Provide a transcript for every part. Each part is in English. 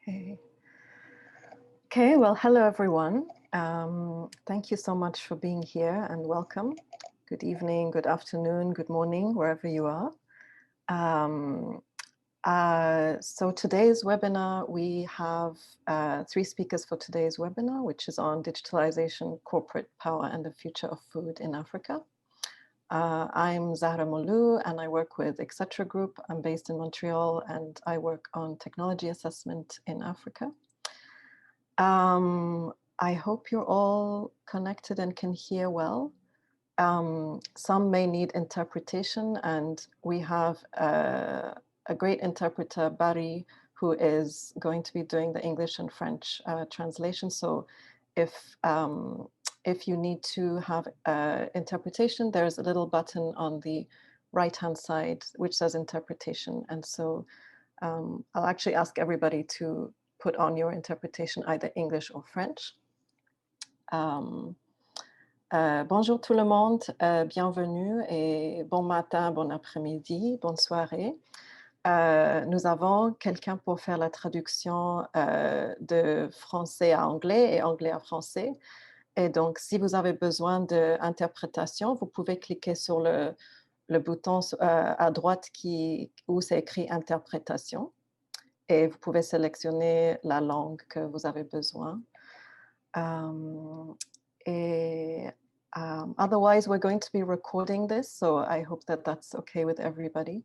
Okay. Okay, well, hello everyone. Thank you so much for being here and welcome. Good evening, good afternoon, good morning, wherever you are. So today's webinar, we have 3 speakers for today's webinar, which is on digitalization, corporate power, and the future of food in Africa. I'm Zahra Moulou, and I work with Etc. Group. I'm based in Montreal, and I work on technology assessment in Africa. I hope you're all connected and can hear well. Some may need interpretation, and we have a great interpreter, Barry, who is going to be doing the English and French translation. So if you need to have interpretation, there's a little button on the right-hand side which says interpretation. And so I'll actually ask everybody to put on your interpretation, either English or French. Bonjour tout le monde, bienvenue et bon matin, bon après-midi, bonne soirée. Nous avons quelqu'un pour faire la traduction de français à anglais et anglais à français. Et donc, si vous avez besoin d'interprétation, vous pouvez cliquer sur le bouton à droite où c'est écrit interprétation. Et vous pouvez sélectionner la langue que vous avez besoin. Otherwise, we're going to be recording this, so I hope that that's okay with everybody.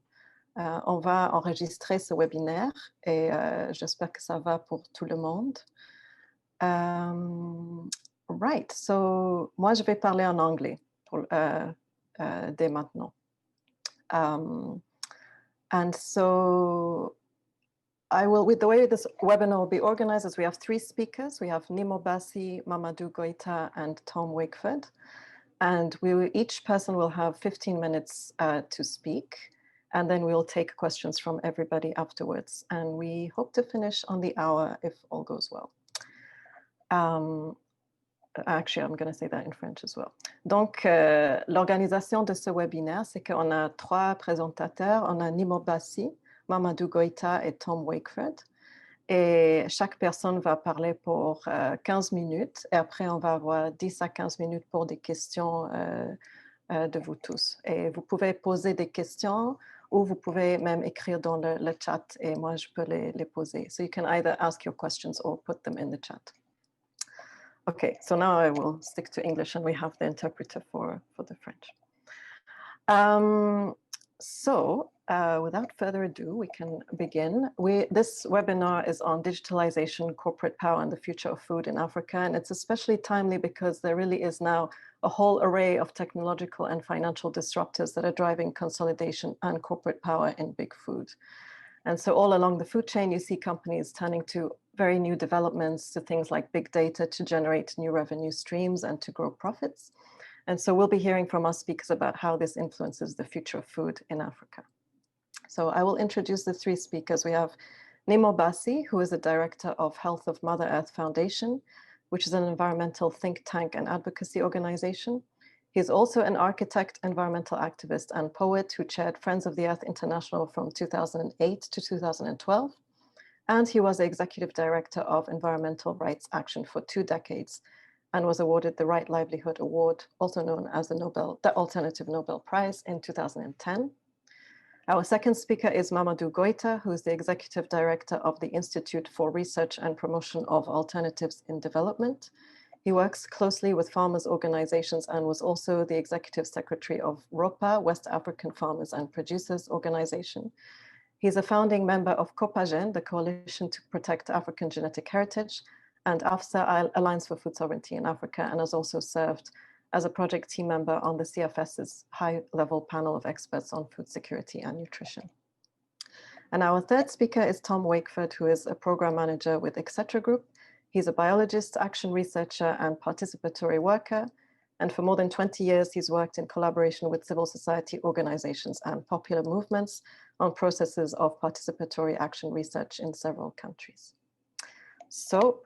On va enregistrer ce webinaire et j'espère que ça va pour tout le monde. Right, so moi je vais parler en anglais dès maintenant. And so with the way this webinar will be organized is we have 3 speakers. We have Nnimmo Bassey, Mamadou Goïta, and Tom Wakeford. And each person will have 15 minutes to speak. And then we'll take questions from everybody afterwards. And we hope to finish on the hour if all goes well. Actually, I'm going to say that in French as well. Donc, l'organisation de ce webinaire, c'est qu'on a 3 présentateurs. On a Nnimmo Bassey, Mamadou Goïta et Tom Wakeford. Et chaque personne va parler pour 15 minutes. Et après, on va avoir 10 à 15 minutes pour des questions de vous tous. Et vous pouvez poser des questions ou vous pouvez même écrire dans le chat et moi, je peux les poser. So you can either ask your questions or put them in the chat. Okay, so now I will stick to English and we have the interpreter for the French. Without further ado, we can begin. This webinar is on digitalization, corporate power, and the future of food in Africa. And it's especially timely because there really is now a whole array of technological and financial disruptors that are driving consolidation and corporate power in big food. And so all along the food chain, you see companies turning to very new developments, to things like big data to generate new revenue streams and to grow profits. And so we'll be hearing from our speakers about how this influences the future of food in Africa. So I will introduce the 3 speakers. We have Nnimmo Bassey, who is the director of Health of Mother Earth Foundation, which is an environmental think tank and advocacy organization. He's also an architect, environmental activist, and poet who chaired Friends of the Earth International from 2008 to 2012. And he was the executive director of Environmental Rights Action for 2 decades and was awarded the Right Livelihood Award, also known as the Alternative Nobel Prize in 2010. Our second speaker is Mamadou Goïta, who is the executive director of the Institute for Research and Promotion of Alternatives in Development. He works closely with farmers' organizations and was also the executive secretary of ROPA, West African Farmers and Producers Organization. He's a founding member of COPAGEN, the Coalition to Protect African Genetic Heritage, and AFSA, Alliance for Food Sovereignty in Africa, and has also served as a project team member on the CFS's high-level panel of experts on food security and nutrition. And our third speaker is Tom Wakeford, who is a program manager with Etc. Group. He's a biologist, action researcher, and participatory worker. And for more than 20 years, he's worked in collaboration with civil society organizations and popular movements on processes of participatory action research in several countries. So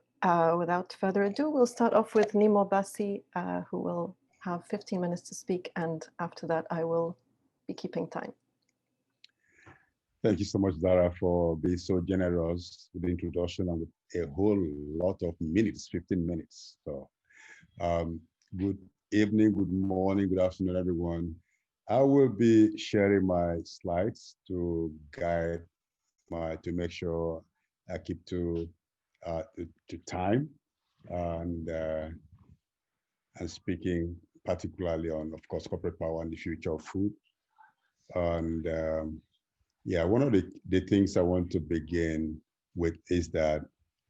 without further ado, we'll start off with Nnimmo Bassey, who will have 15 minutes to speak. And after that, I will be keeping time. Thank you so much, Zara, for being so generous with the introduction and with a whole lot of minutes, 15 minutes. So good evening, good morning, good afternoon, everyone. I will be sharing my slides to guide to make sure I keep to time and uh, and speaking particularly on, of course, corporate power and the future of food. And yeah, one of the things I want to begin with is that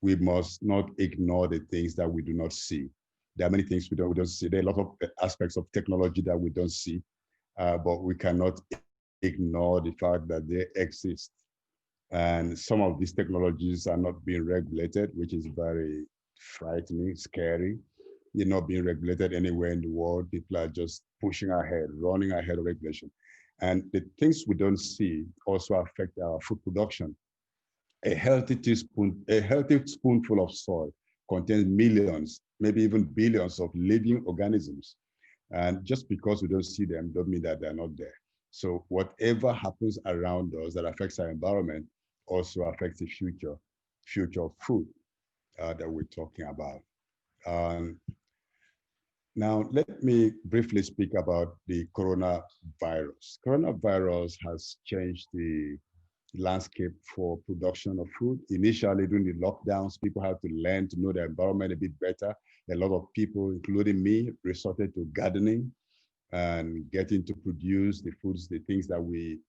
we must not ignore the things that we do not see. There are many things we don't see. There are a lot of aspects of technology that we don't see, but we cannot ignore the fact that they exist. And some of these technologies are not being regulated, which is very frightening, scary. They're not being regulated anywhere in the world. People are just pushing ahead, running ahead of regulation. And the things we don't see also affect our food production. A healthy spoonful of soil contains millions, maybe even billions of living organisms. And just because we don't see them, don't mean that they're not there. So whatever happens around us that affects our environment also affects the future of food that we're talking about. Um, Now, let me briefly speak about the coronavirus. Coronavirus has changed the landscape for production of food. Initially, during the lockdowns, people had to learn to know their environment a bit better. A lot of people, including me, resorted to gardening and getting to produce the foods, the things that we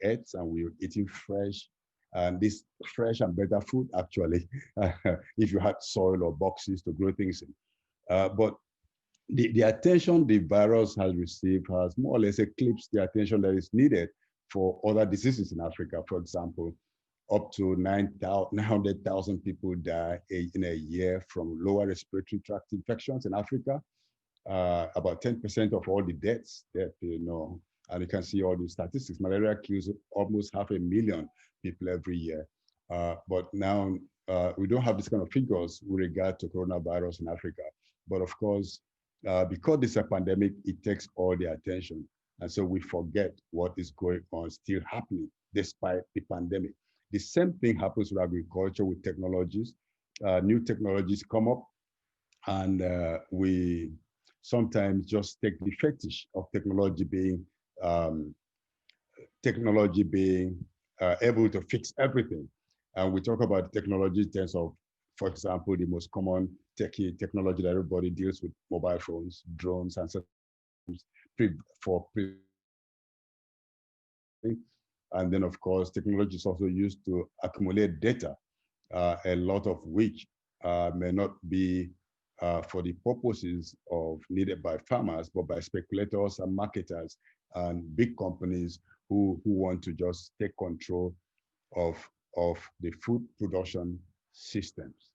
ate, and we were eating fresh. And this fresh and better food, actually, if you had soil or boxes to grow things in. But the attention the virus has received has more or less eclipsed the attention that is needed for other diseases in Africa. For example, up to 900,000 people die in a year from lower respiratory tract infections in Africa. About 10% of all the deaths that you know, and you can see all the statistics. Malaria kills almost 500,000 people every year. But now we don't have this kind of figures with regard to coronavirus in Africa. But of course, because this is a pandemic, it takes all the attention. And so we forget what is going on, still happening despite the pandemic. The same thing happens with agriculture, with technologies. New technologies come up, and we sometimes just take the fetish of um, technology being able to fix everything. And we talk about technology in terms of, for example, the most common technology that everybody deals with: mobile phones, drones, and for and then of course technology is also used to accumulate data, a lot of which may not be for the purposes of needed by farmers, but by speculators and marketers and big companies who want to just take control of, of the food production systems.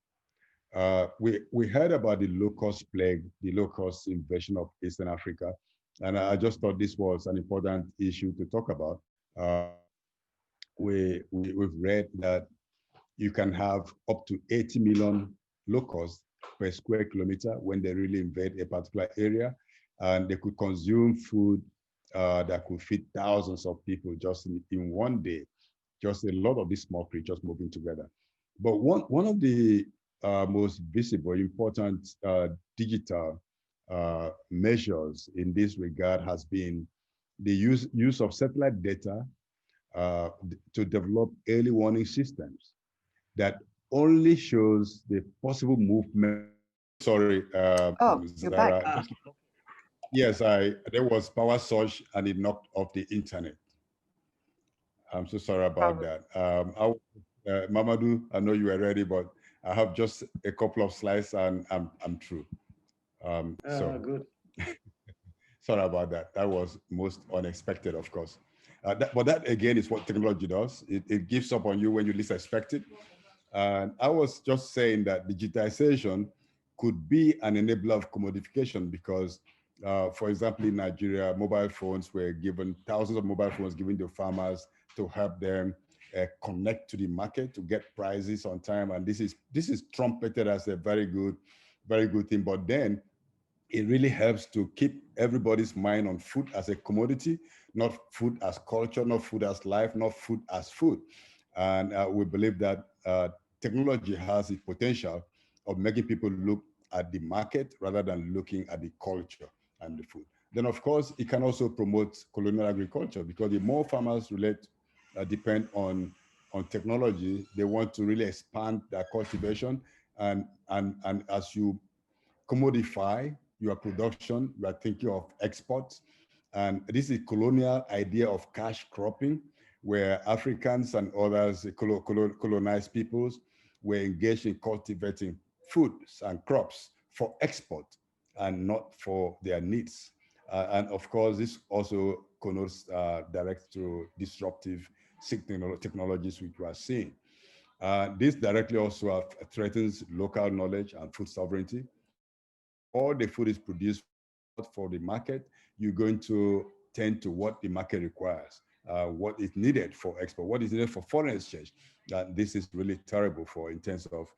We heard about the locust plague, the locust invasion of Eastern Africa, and I just thought this was an important issue to talk about. We've read that you can have up to 80 million locusts per square kilometer when they really invade a particular area, and they could consume food that could feed thousands of people just in one day. Just a lot of these small creatures moving together. But one of the most visible, important digital measures in this regard has been the use of satellite data to develop early warning systems that only shows the possible movement. Sorry, Oh, you're back. Zara. Yes, there was power surge and it knocked off the internet. I'm so sorry about Probably. that. Mamadou, I know you are ready, but I have just a couple of slides and I'm through. So Good. sorry about that. That was most unexpected, of course. But that again is what technology does. It gives up on you when you least expect it. And I was just saying that digitization could be an enabler of commodification because, for example, in Nigeria, mobile phones were given, thousands of mobile phones given to farmers to help them connect to the market to get prices on time. And this is trumpeted as a very good thing. But then it really helps to keep everybody's mind on food as a commodity, not food as culture, not food as life, not food as food. And we believe that technology has the potential of making people look at the market rather than looking at the culture and the food. Then, of course, it can also promote colonial agriculture, because the more farmers depend on technology, they want to really expand their cultivation. And as you commodify your production, you are thinking of exports. And this is a colonial idea of cash cropping, where Africans and others, colonized peoples, were engaged in cultivating foods and crops for export and not for their needs. And of course, this also connotes direct to disruptive technologies which we are seeing. This directly also threatens local knowledge and food sovereignty. All the food is produced for the market, you're going to tend to what the market requires, what is needed for export, what is needed for foreign exchange. This is really terrible for in terms of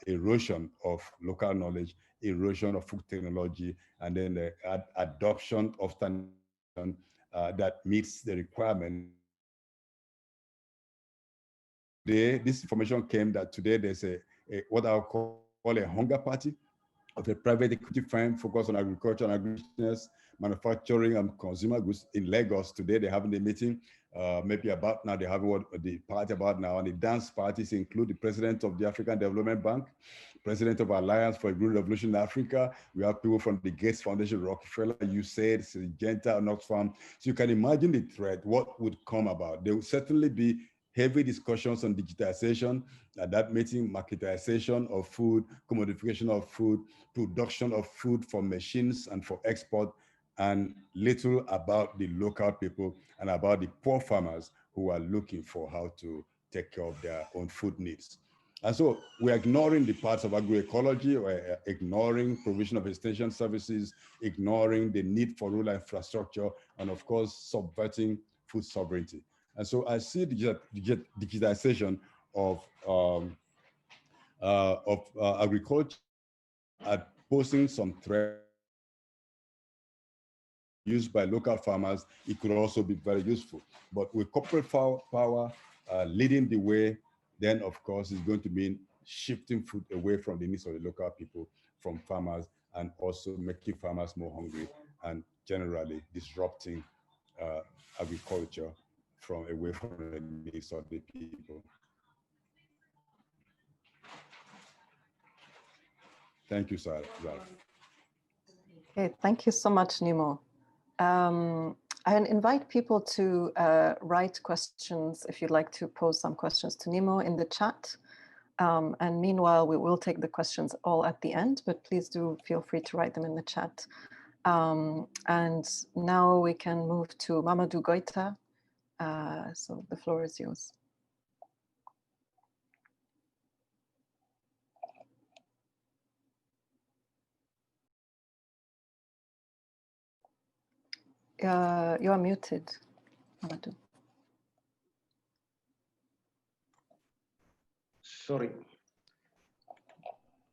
erosion of local knowledge, erosion of food technology, and then the adoption of standard that meets the requirement. Today, this information came that today there's a what I'll call a hunger party of a private equity firm focused on agriculture and agribusiness, manufacturing and consumer goods in Lagos. Today they're having a meeting, maybe about now, they have what the party about now, and the dance parties include the president of the African Development Bank, president of Alliance for a Green Revolution in Africa. We have people from the Gates Foundation, Rockefeller, USAID, Syngenta, and Oxfam. So you can imagine the threat, what would come about. There will certainly be heavy discussions on digitization at that meeting, marketization of food, commodification of food, production of food for machines and for export, and little about the local people and about the poor farmers who are looking for how to take care of their own food needs. And so we're ignoring the parts of agroecology, or ignoring provision of extension services, ignoring the need for rural infrastructure, and of course, subverting food sovereignty. And so I see digitization of agriculture at posing some threat used by local farmers. It could also be very useful. But with corporate power leading the way, then of course it's going to mean shifting food away from the needs of the local people, from farmers, and also making farmers more hungry, and generally disrupting agriculture away from the needs of the people. Thank you, Zara. Okay, thank you so much, Nnimmo. I invite people to write questions if you'd like to pose some questions to Nnimmo in the chat. And meanwhile, we will take the questions all at the end, but please do feel free to write them in the chat. And now we can move to Mamadou Goïta. So the floor is yours. You are muted, Mamadou. Sorry.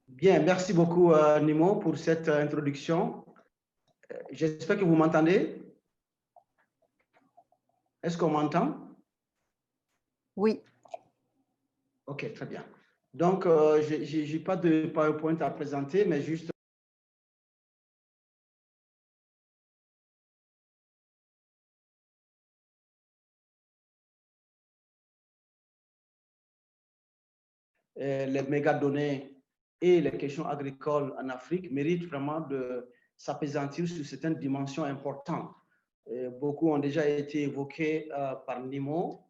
Bien, merci beaucoup Nnimmo pour cette introduction. J'espère que vous m'entendez. Est-ce qu'on m'entend? Oui. Ok, très bien. Donc, je n'ai pas de PowerPoint à présenter, mais juste les mégadonnées et les questions agricoles en Afrique méritent vraiment de s'appesantir sur certaines dimensions importantes. Beaucoup ont déjà été évoqués par Nnimmo,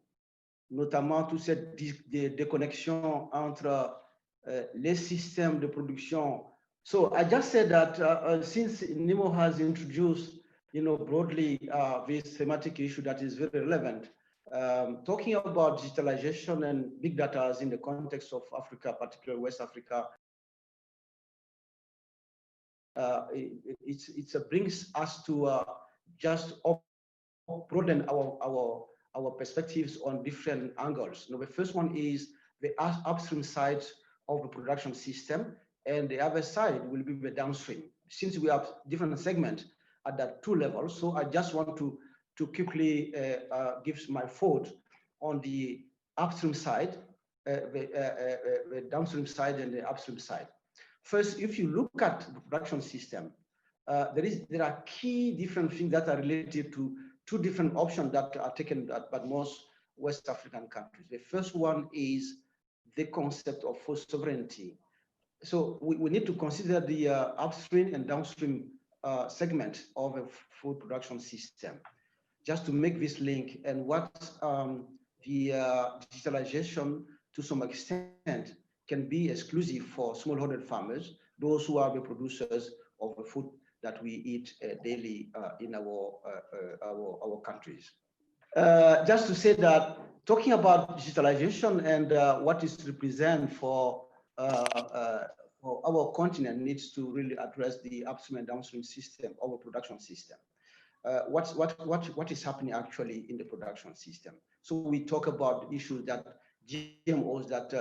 notamment toute cette déconnexion entre les systèmes de production. So I just said that since Nnimmo has introduced, broadly this thematic issue that is very relevant, talking about digitalization and big data in the context of Africa, particularly West Africa, it brings us to just broaden our perspectives on different angles. The first one is the upstream side of the production system, and the other side will be the downstream. Since we have different segments at that two levels, so I just want to to quickly give my thought on the upstream side, the downstream side and the upstream side. First, if you look at the production system, there are key different things that are related to two different options that are taken by most West African countries. The first one is the concept of food sovereignty. So we need to consider the upstream and downstream segment of a food production system, just to make this link, and what the digitalization to some extent can be exclusive for smallholder farmers, those who are the producers of the food that we eat daily in our countries. Just to say that, talking about digitalization and what it represents for our continent needs to really address the upstream and downstream system of a production system. What is happening actually in the production system? So we talk about issues that GMOs that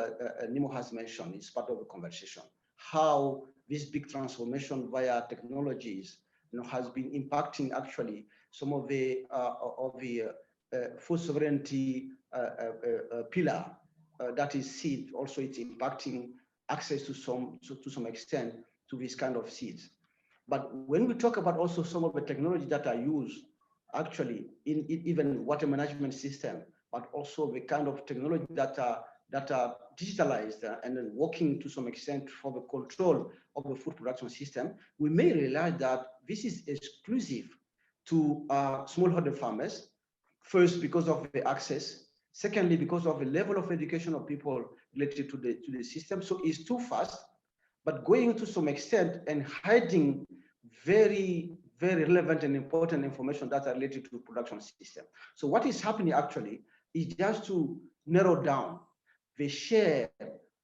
Nnimmo has mentioned is part of the conversation. How this big transformation via technologies, has been impacting actually some of the food sovereignty pillar that is seed. Also, it's impacting access to some extent to this kind of seeds. But when we talk about also some of the technology that are used actually in even water management system, but also the kind of technology that are digitalized and then working to some extent for the control of the food production system, we may realize that this is exclusive to smallholder farmers. First, because of the access. Secondly, because of the level of education of people related to the system. So it's too fast, but going to some extent and hiding very, very relevant and important information that are related to the production system. So what is happening actually is just to narrow down the share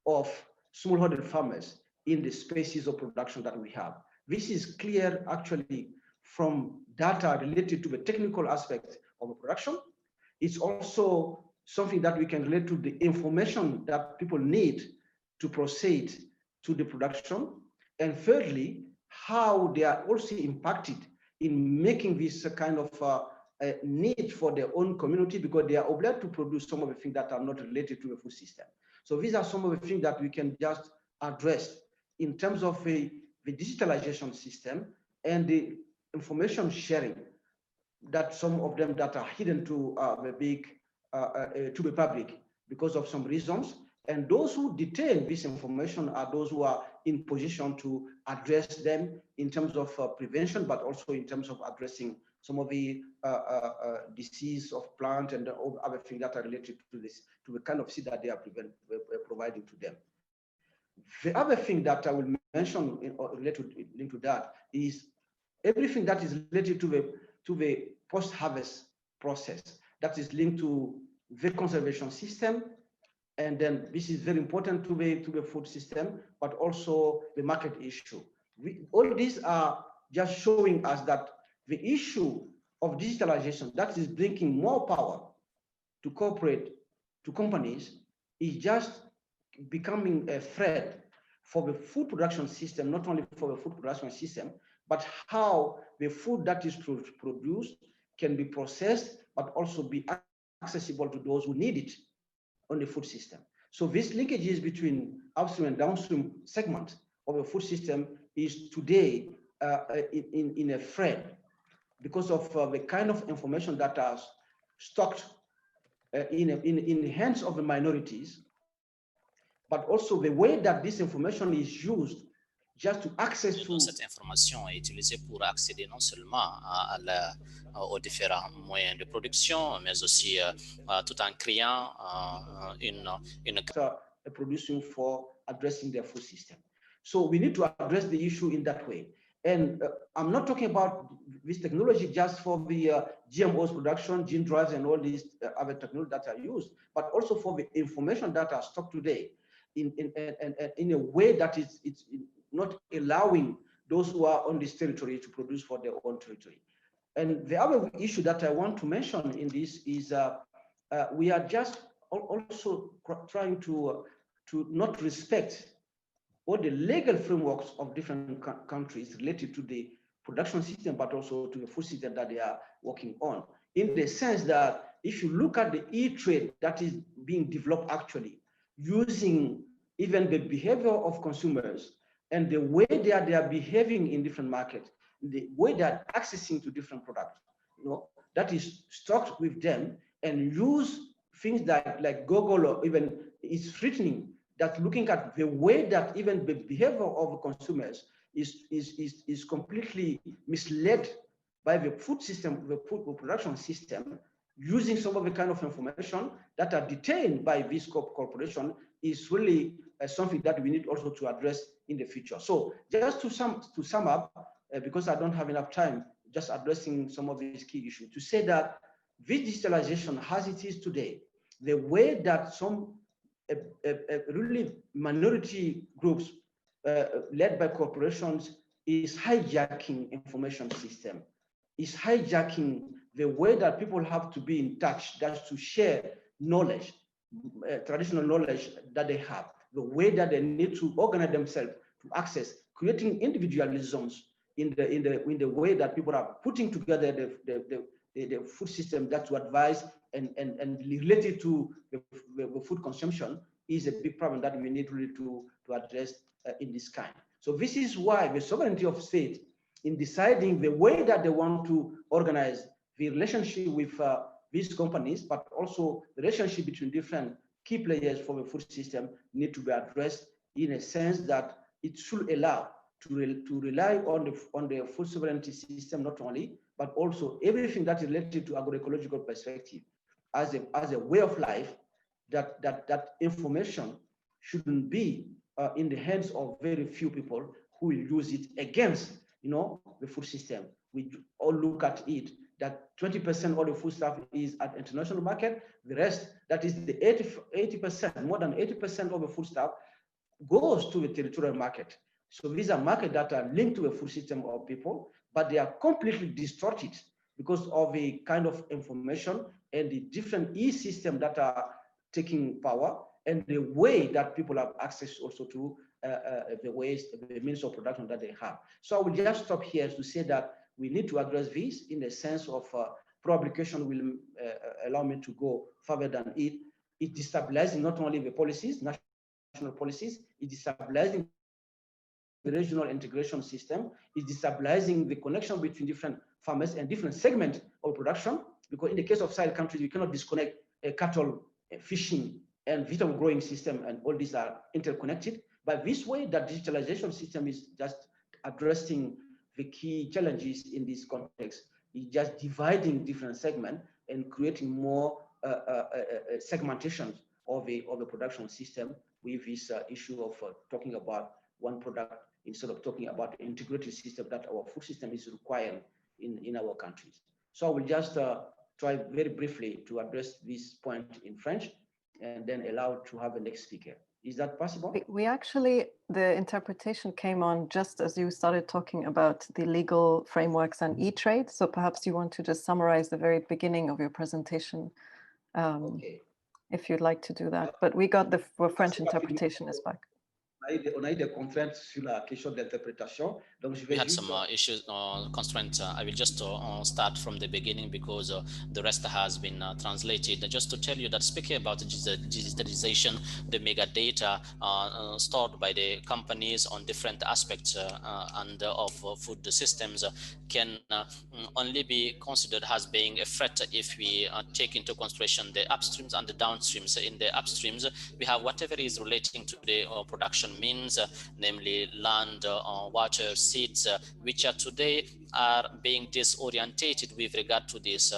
of smallholder farmers in the spaces of production that we have. This is clear actually from data related to the technical aspect of the production. It's also something that we can relate to the information that people need to proceed to the production. And thirdly, how they are also impacted in making this kind of need for their own community, because they are obliged to produce some of the things that are not related to the food system. So these are some of the things that we can just address in terms of the digitalization system and the information sharing, that some of them that are hidden to the public because of some reasons. And those who detain this information are those who are in position to address them in terms of prevention, but also in terms of addressing some of the disease of plant and other things that are related to this, to the kind of seed that they are providing to them. The other thing that I will mention linked to that is everything that is related to the post-harvest process that is linked to the conservation system. And then this is very important to the food system, but also the market issue. All these are just showing us that the issue of digitalization that is bringing more power to to companies, is just becoming a threat for the food production system, not only for the food production system, but how the food that is produced can be processed, but also be accessible to those who need it on the food system. So this linkages between upstream and downstream segment of the food system is today in a threat because of the kind of information that are stocked in the hands of the minorities, but also the way that this information is used just to access to... Cette information est utilisée pour accéder non seulement aux différents moyens de production, mais aussi tout en créant producing for addressing their food system. So we need to address the issue in that way. And I'm not talking about this technology just for the GMOs production, gene drives, and all these other technologies that are used, but also for the information that are stocked today in a way that it's not allowing those who are on this territory to produce for their own territory. And the other issue that I want to mention in this is we are just also trying to not respect all the legal frameworks of different countries related to the production system, but also to the food system that they are working on. in the sense that if you look at the e-trade that is being developed actually, using even the behavior of consumers and the way they are behaving in different markets, the way they are accessing to different products, that is stocked with them, and use things that like Google or even is threatening, that looking at the way that even the behavior of consumers is completely misled by the food system, the food production system, using some of the kind of information that are detained by this corporation is really something that we need also to address in the future. So just to sum up, because I don't have enough time, just addressing some of these key issues, to say that this digitalization as it is today, the way that some really minority groups led by corporations is hijacking information system, is hijacking the way that people have to be in touch, that's to share knowledge, traditional knowledge that they have, the way that they need to organize themselves to access, creating individualisms in the way that people are putting together the food system that to advise and related to the food consumption is a big problem that we need really to address in this kind. So this is why the sovereignty of state in deciding the way that they want to organize the relationship with these companies, but also the relationship between different key players for the food system need to be addressed in a sense that it should allow to rely on the food sovereignty system not only, but also everything that is related to agroecological perspective as a way of life, that information shouldn't be in the hands of very few people who will use it against the food system. We all look at it that 20% of the food stuff is at international market. The rest, that is the 80%, more than 80% of the food stuff goes to the territorial market. So these are markets that are linked to a food system of people, but they are completely distorted because of the kind of information and the different e-systems that are taking power, and the way that people have access also to the means of production that they have. So I will just stop here to say that we need to address this in the sense of pro-application will allow me to go further than it. It destabilizing not only the policies, national policies, it destabilizing the regional integration system, is destabilizing the connection between different farmers and different segments of production, because in the case of Sahel countries, you cannot disconnect cattle, fishing, and vegetable growing system, and all these are interconnected. But this way, that digitalization system is just addressing the key challenges in this context. It's just dividing different segments and creating more segmentation of the production system with this issue of talking about one product instead of talking about the integrated system that our food system is requiring in our countries. So I will just try very briefly to address this point in French and then allow to have the next speaker. Is that possible? We actually, the interpretation came on just as you started talking about the legal frameworks and e-trade. So perhaps you want to just summarize the very beginning of your presentation, Okay. if you'd like to do that. But we got the French interpretation is back. On a eu des contraintes sur la question d'interprétation. Donc je vais We had some issues, constraints. I will just start from the beginning because the rest has been translated. Just to tell you that speaking about digitalization, the mega data stored by the companies on different aspects and of food systems can only be considered as being a threat if we take into consideration the upstreams and the downstreams. In the upstreams, we have whatever is relating to the production means, namely land, water, seeds, which are today are being disorientated with regard to this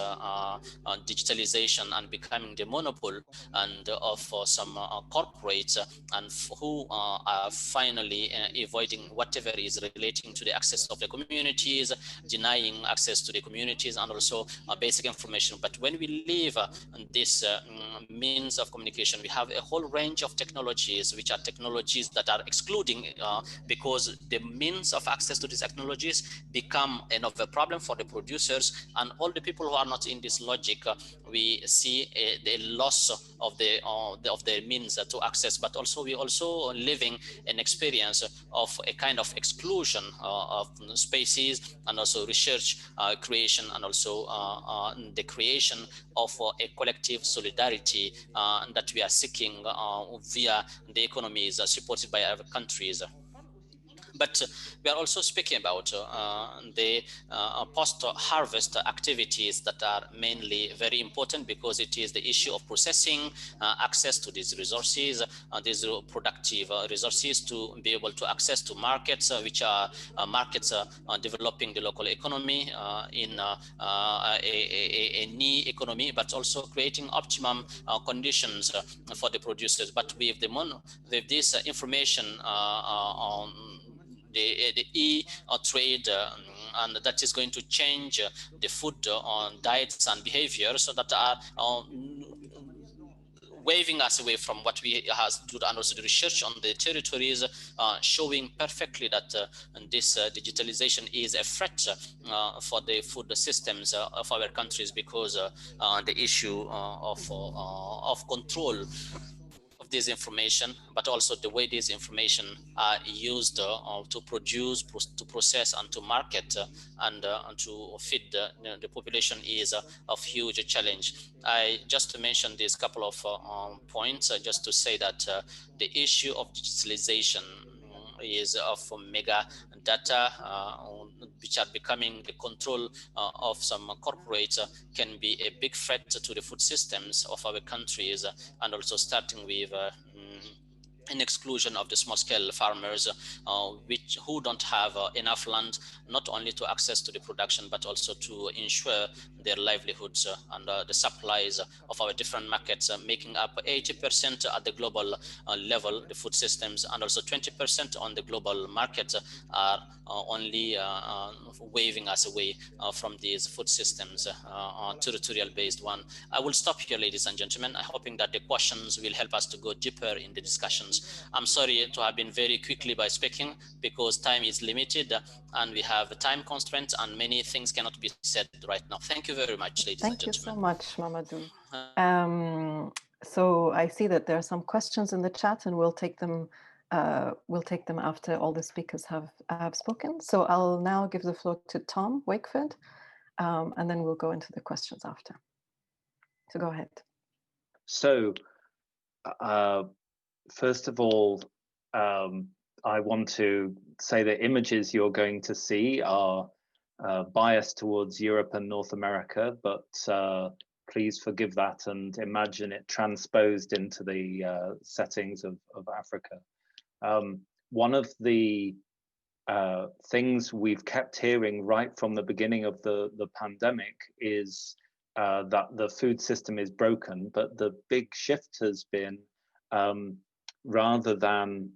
digitalization and becoming the monopoly and of some corporates and who are finally avoiding whatever is relating to the access of the communities, denying access to the communities and also basic information. But when we leave this means of communication, we have a whole range of technologies which are technologies that are excluding because the means of access to these technologies become become another problem for the producers and all the people who are not in this logic. We see the loss of the means to access, but also we also living an experience of a kind of exclusion of species, and also research creation, and also the creation of a collective solidarity that we are seeking via the economies supported by other countries. But we are also speaking about the post-harvest activities that are mainly very important, because it is the issue of processing, access to these resources, these productive resources, to be able to access to markets, which are markets developing the local economy in a new economy, but also creating optimum conditions for the producers. But with this information on the e-trade, and that is going to change the food on diets and behavior, so that are waving us away from what we have to do, and also the research on the territories showing perfectly that this digitalization is a threat for the food systems of our countries, because the issue of control of this information, but also the way this information are used to produce, to process, and to market, and to feed the population is of huge challenge. I just mentioned this couple of points just to say that the issue of digitalization is of mega data, which are becoming the control of some corporates, can be a big threat to the food systems of our countries, and also starting with an exclusion of the small-scale farmers, who don't have enough land, not only to access to the production, but also to ensure their livelihoods and the supplies of our different markets, making up 80% at the global level, the food systems, and also 20% on the global market are only waving us away from these food systems, territorial-based one. I will stop here, ladies and gentlemen, hoping that the questions will help us to go deeper in the discussions. I'm sorry to have been very quickly by speaking, because time is limited and we have time constraints and many things cannot be said right now. Thank you very much, ladies and gentlemen. Thank you so much, Mamadou. So I see that there are some questions in the chat, and we'll take them after all the speakers have spoken. So I'll now give the floor to Tom Wakeford, and then we'll go into the questions after. So go ahead. So first of all, I want to say the images you're going to see are biased towards Europe and North America, but please forgive that and imagine it transposed into the settings of Africa. One of the things we've kept hearing right from the beginning of the pandemic is that the food system is broken, but the big shift has been, rather than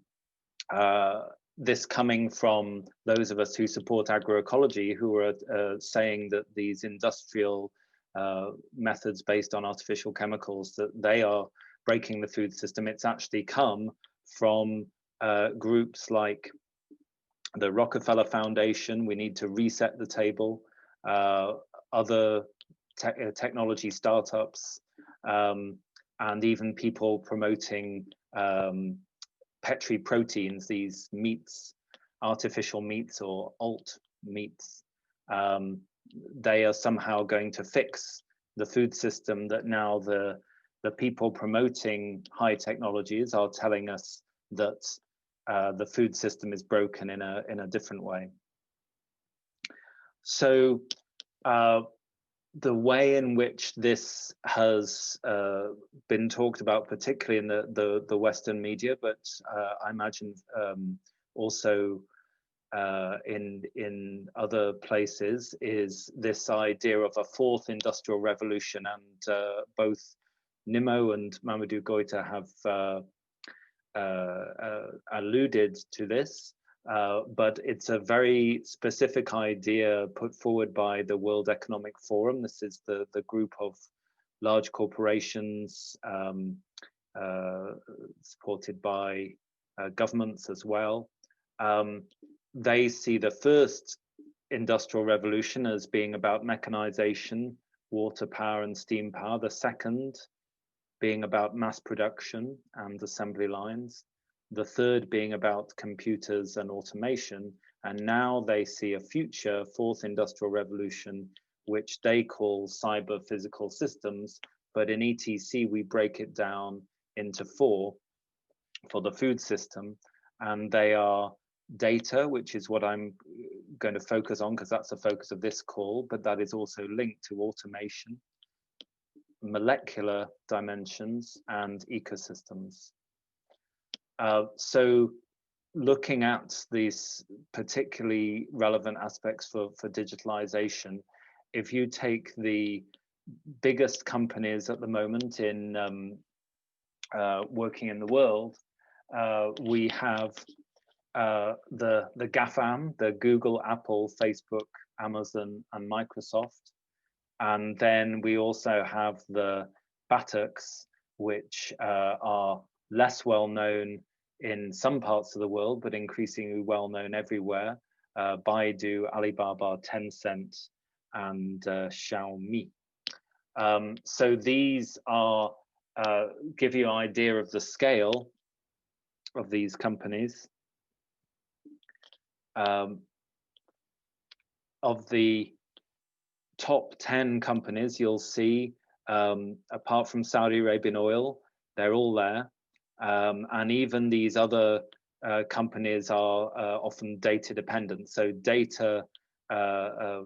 this coming from those of us who support agroecology, who are saying that these industrial methods based on artificial chemicals, that they are breaking the food system, it's actually come from groups like the Rockefeller Foundation, We Need to Reset the Table, other technology startups, and even people promoting Petri proteins, these meats, artificial meats or alt meats. They are somehow going to fix the food system, that now the people promoting high technologies are telling us that the food system is broken in a different way. So the way in which this has been talked about, particularly in the Western media, but I imagine also in other places, is this idea of a fourth industrial revolution, and both Nnimmo and Mamadou Goïta have alluded to this, but it's a very specific idea put forward by the World Economic Forum. This is the group of large corporations supported by governments as well. They see the first industrial revolution as being about mechanization, water power and steam power. The second being about mass production and assembly lines. The third being about computers and automation. And now they see a future fourth industrial revolution, which they call cyber physical systems. But in ETC, we break it down into four for the food system. And they are data, which is what I'm going to focus on because that's the focus of this call, but that is also linked to automation, molecular dimensions, and ecosystems. So looking at these particularly relevant aspects for digitalization, if you take the biggest companies at the moment in working in the world, we have the GAFAM, the Google, Apple, Facebook, Amazon, and Microsoft. And then we also have the BATUCs, which are less well known in some parts of the world, but increasingly well known everywhere. Baidu, Alibaba, Tencent, and Xiaomi. So these are give you an idea of the scale of these companies. Of the top 10 companies, you'll see, apart from Saudi Arabian oil, they're all there. And even these other companies are often data dependent. So data,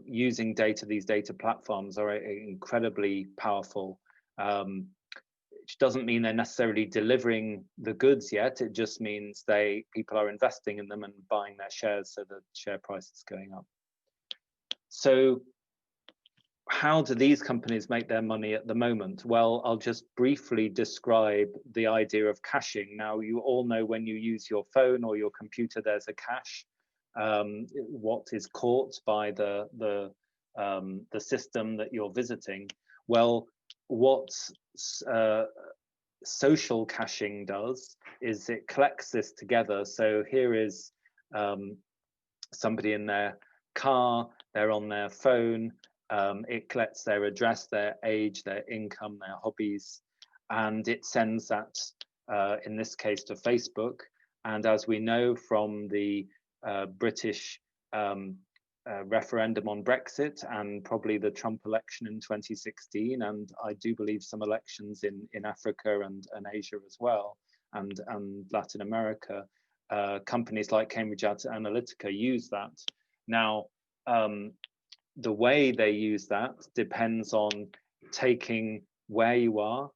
using data, these data platforms are incredibly powerful. Which doesn't mean they're necessarily delivering the goods yet. It just means people are investing in them and buying their shares, so the share price is going up. So how do these companies make their money at the moment? Well, I'll just briefly describe the idea of caching. Now, you all know when you use your phone or your computer, there's a cache. What is caught by the system that you're visiting? Well, what social caching does is it collects this together. So here is somebody in their car, they're on their phone, it collects their address, their age, their income, their hobbies, and it sends that, in this case, to Facebook. And as we know from the British referendum on Brexit and probably the Trump election in 2016, and I do believe some elections in Africa and Asia as well, and Latin America, companies like Cambridge Analytica use that. Now, the way they use that depends on taking where you are,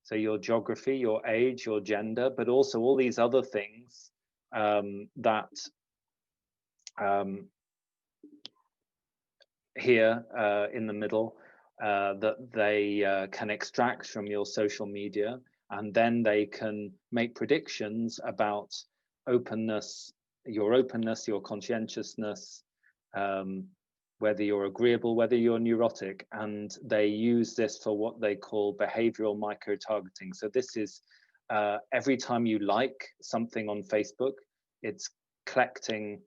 so your geography, your age, your gender, but also all these other things that here in the middle that they can extract from your social media, and then they can make predictions about openness, your conscientiousness, whether you're agreeable, whether you're neurotic, and they use this for what they call behavioral micro-targeting. So this is every time you like something on Facebook, it's collecting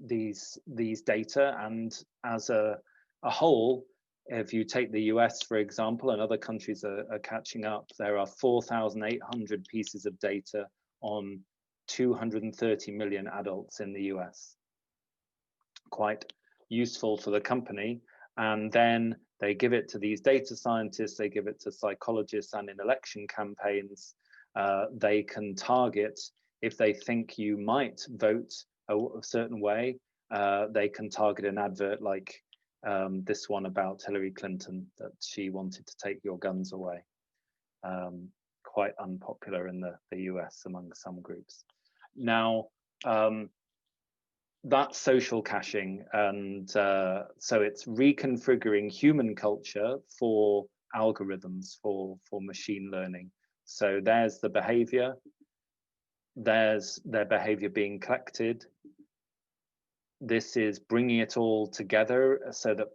these data, and as a whole, if you take the US, for example, and other countries are catching up, there are 4,800 pieces of data on 230 million adults in the US. Quite useful for the company. And then they give it to these data scientists, they give it to psychologists, and in election campaigns, they can target, if they think you might vote a certain way, they can target an advert like this one about Hillary Clinton, that she wanted to take your guns away. Quite unpopular in the US among some groups. Now, that's social caching, and so it's reconfiguring human culture for algorithms, for machine learning. So there's the behavior, there's their behavior being collected. This is bringing it all together so that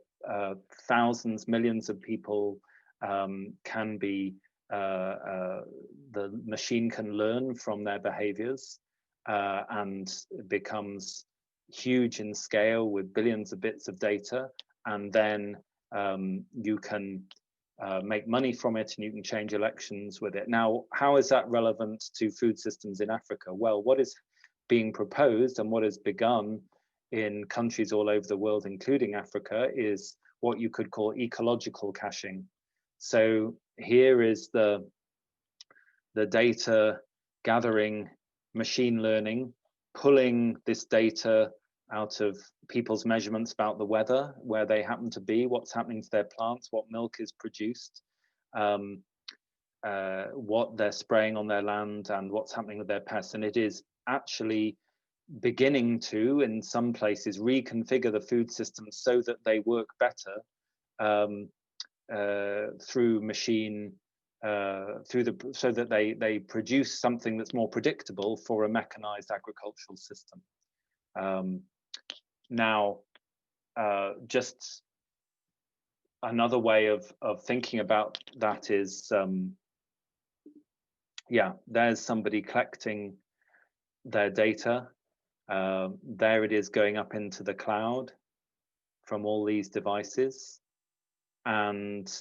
thousands, millions of people can be, the machine can learn from their behaviors, and it becomes huge in scale with billions of bits of data, and then you can make money from it, and you can change elections with it. Now, how is that relevant to food systems in Africa? Well, what is being proposed and what has begun in countries all over the world, including Africa, is what you could call ecological caching. So here is the data gathering, machine learning, pulling this data out of people's measurements about the weather, where they happen to be, what's happening to their plants, what milk is produced, what they're spraying on their land, and what's happening with their pests. And it is actually beginning to, in some places, reconfigure the food systems so that they work better through machine, so that they produce something that's more predictable for a mechanized agricultural system. Now, just another way of thinking about that is, yeah, there's somebody collecting their data. There it is going up into the cloud from all these devices, and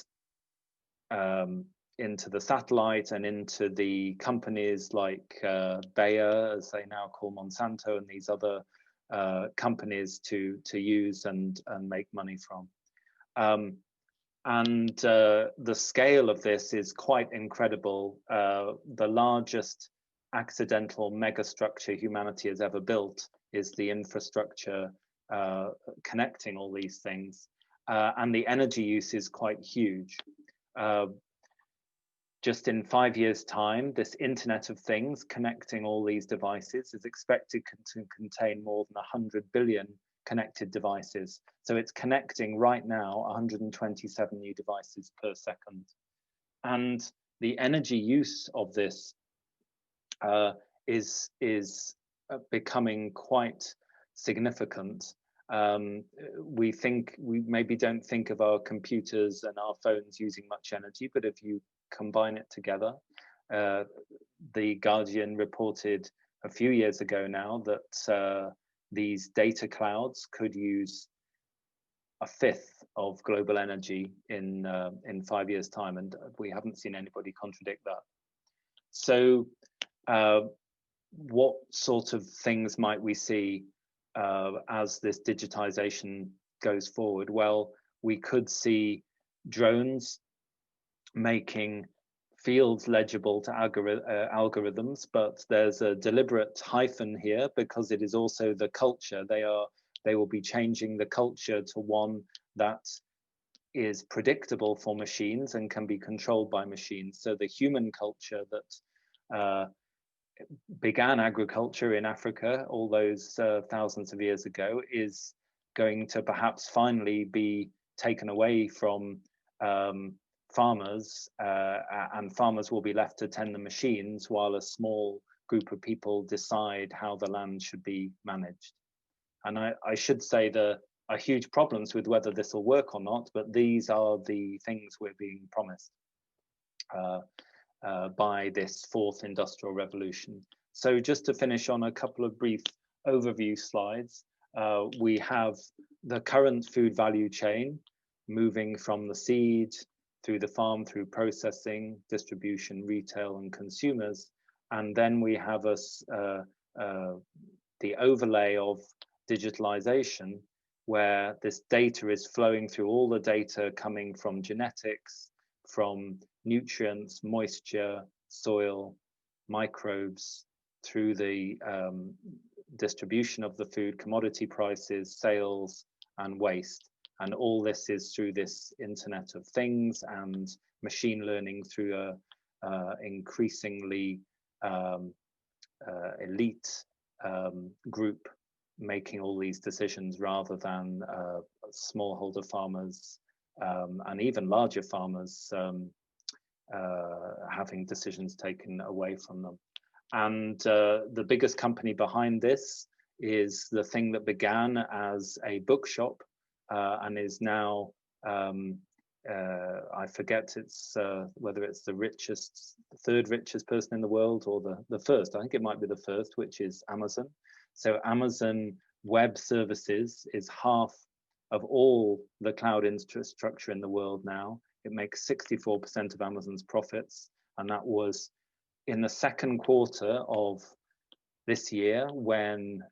into the satellite, and into the companies like Bayer, as they now call Monsanto, and these other companies to use and make money from. And the scale of this is quite incredible. The largest accidental megastructure humanity has ever built is the infrastructure connecting all these things. And the energy use is quite huge. Just in 5 years' time, this Internet of Things connecting all these devices is expected to contain more than 100 billion connected devices. So it's connecting right now 127 new devices per second. And the energy use of this is becoming quite significant. We maybe don't think of our computers and our phones using much energy, but if you combine it together, the Guardian reported a few years ago now that these data clouds could use a fifth of global energy in 5 years' time, and we haven't seen anybody contradict that. So what sort of things might we see as this digitization goes forward? Well, we could see drones making fields legible to algorithms, but there's a deliberate hyphen here because it is also the culture. They will be changing the culture to one that is predictable for machines and can be controlled by machines. So the human culture that began agriculture in Africa all those thousands of years ago is going to perhaps finally be taken away from farmers, and farmers will be left to tend the machines while a small group of people decide how the land should be managed. And I should say there are huge problems with whether this will work or not, but these are the things we're being promised by this fourth industrial revolution. So just to finish on a couple of brief overview slides, we have the current food value chain moving from the seed through the farm, through processing, distribution, retail, and consumers. And then we have the overlay of digitalization, where this data is flowing through all the data coming from genetics, from nutrients, moisture, soil, microbes, through the distribution of the food, commodity prices, sales, and waste. And all this is through this Internet of Things and machine learning through a increasingly elite group making all these decisions rather than smallholder farmers and even larger farmers having decisions taken away from them. And the biggest company behind this is the thing that began as a bookshop and is now, I forget whether it's the richest, third richest person in the world or the first. I think it might be the first, which is Amazon. So Amazon web services is half of all the cloud infrastructure in the world now. It makes 64% of Amazon's profits, and that was in the second quarter of this year, when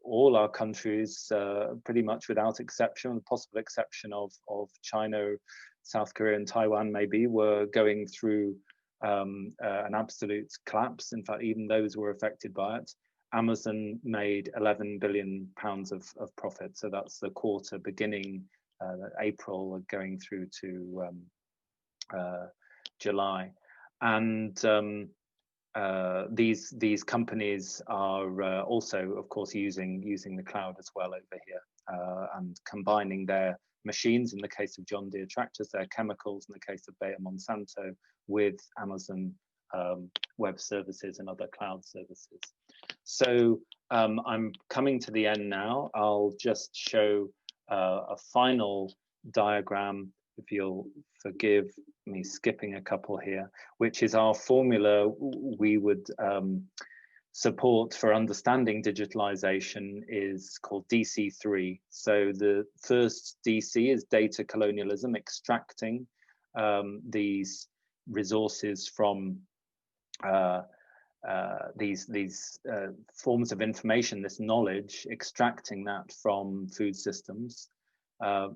all our countries, pretty much without exception, the possible exception of China, South Korea, and Taiwan maybe, were going through an absolute collapse. In fact, even those were affected by it. Amazon made £11 billion of profit. So that's the quarter beginning April going through to July. And these companies are also, of course, using the cloud as well over here, and combining their machines, in the case of John Deere tractors, their chemicals, in the case of Bayer Monsanto, with Amazon web services and other cloud services. So I'm coming to the end now. I'll just show a final diagram, if you'll forgive me skipping a couple here, which is our formula we would support for understanding digitalization, is called DC3. So the first DC is data colonialism, extracting these resources from these forms of information, this knowledge, extracting that from food systems.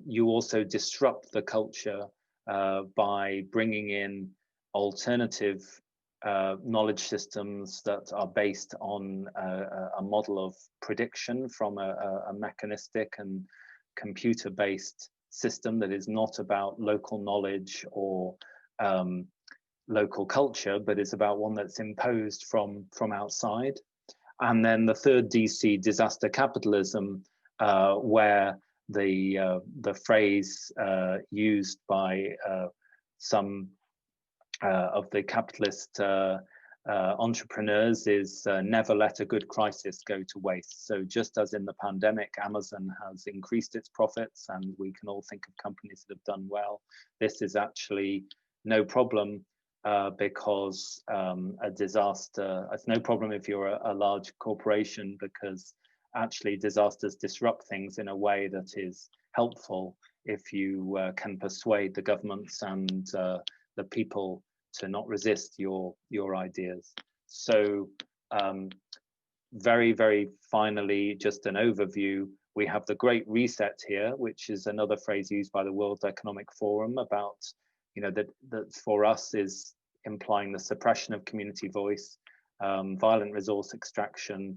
You also disrupt the culture by bringing in alternative knowledge systems that are based on a model of prediction from a mechanistic and computer-based system that is not about local knowledge or local culture, but is about one that's imposed from outside. And then the third DC, disaster capitalism, where the phrase used by some of the capitalist entrepreneurs is never let a good crisis go to waste. So just as in the pandemic, Amazon has increased its profits, and we can all think of companies that have done well, this is actually no problem, because a disaster, it's no problem if you're a large corporation, because actually disasters disrupt things in a way that is helpful if you can persuade the governments and the people to not resist your ideas. So very, very finally, just an overview, we have the Great Reset here, which is another phrase used by the World Economic Forum about, you know, that for us is implying the suppression of community voice, violent resource extraction,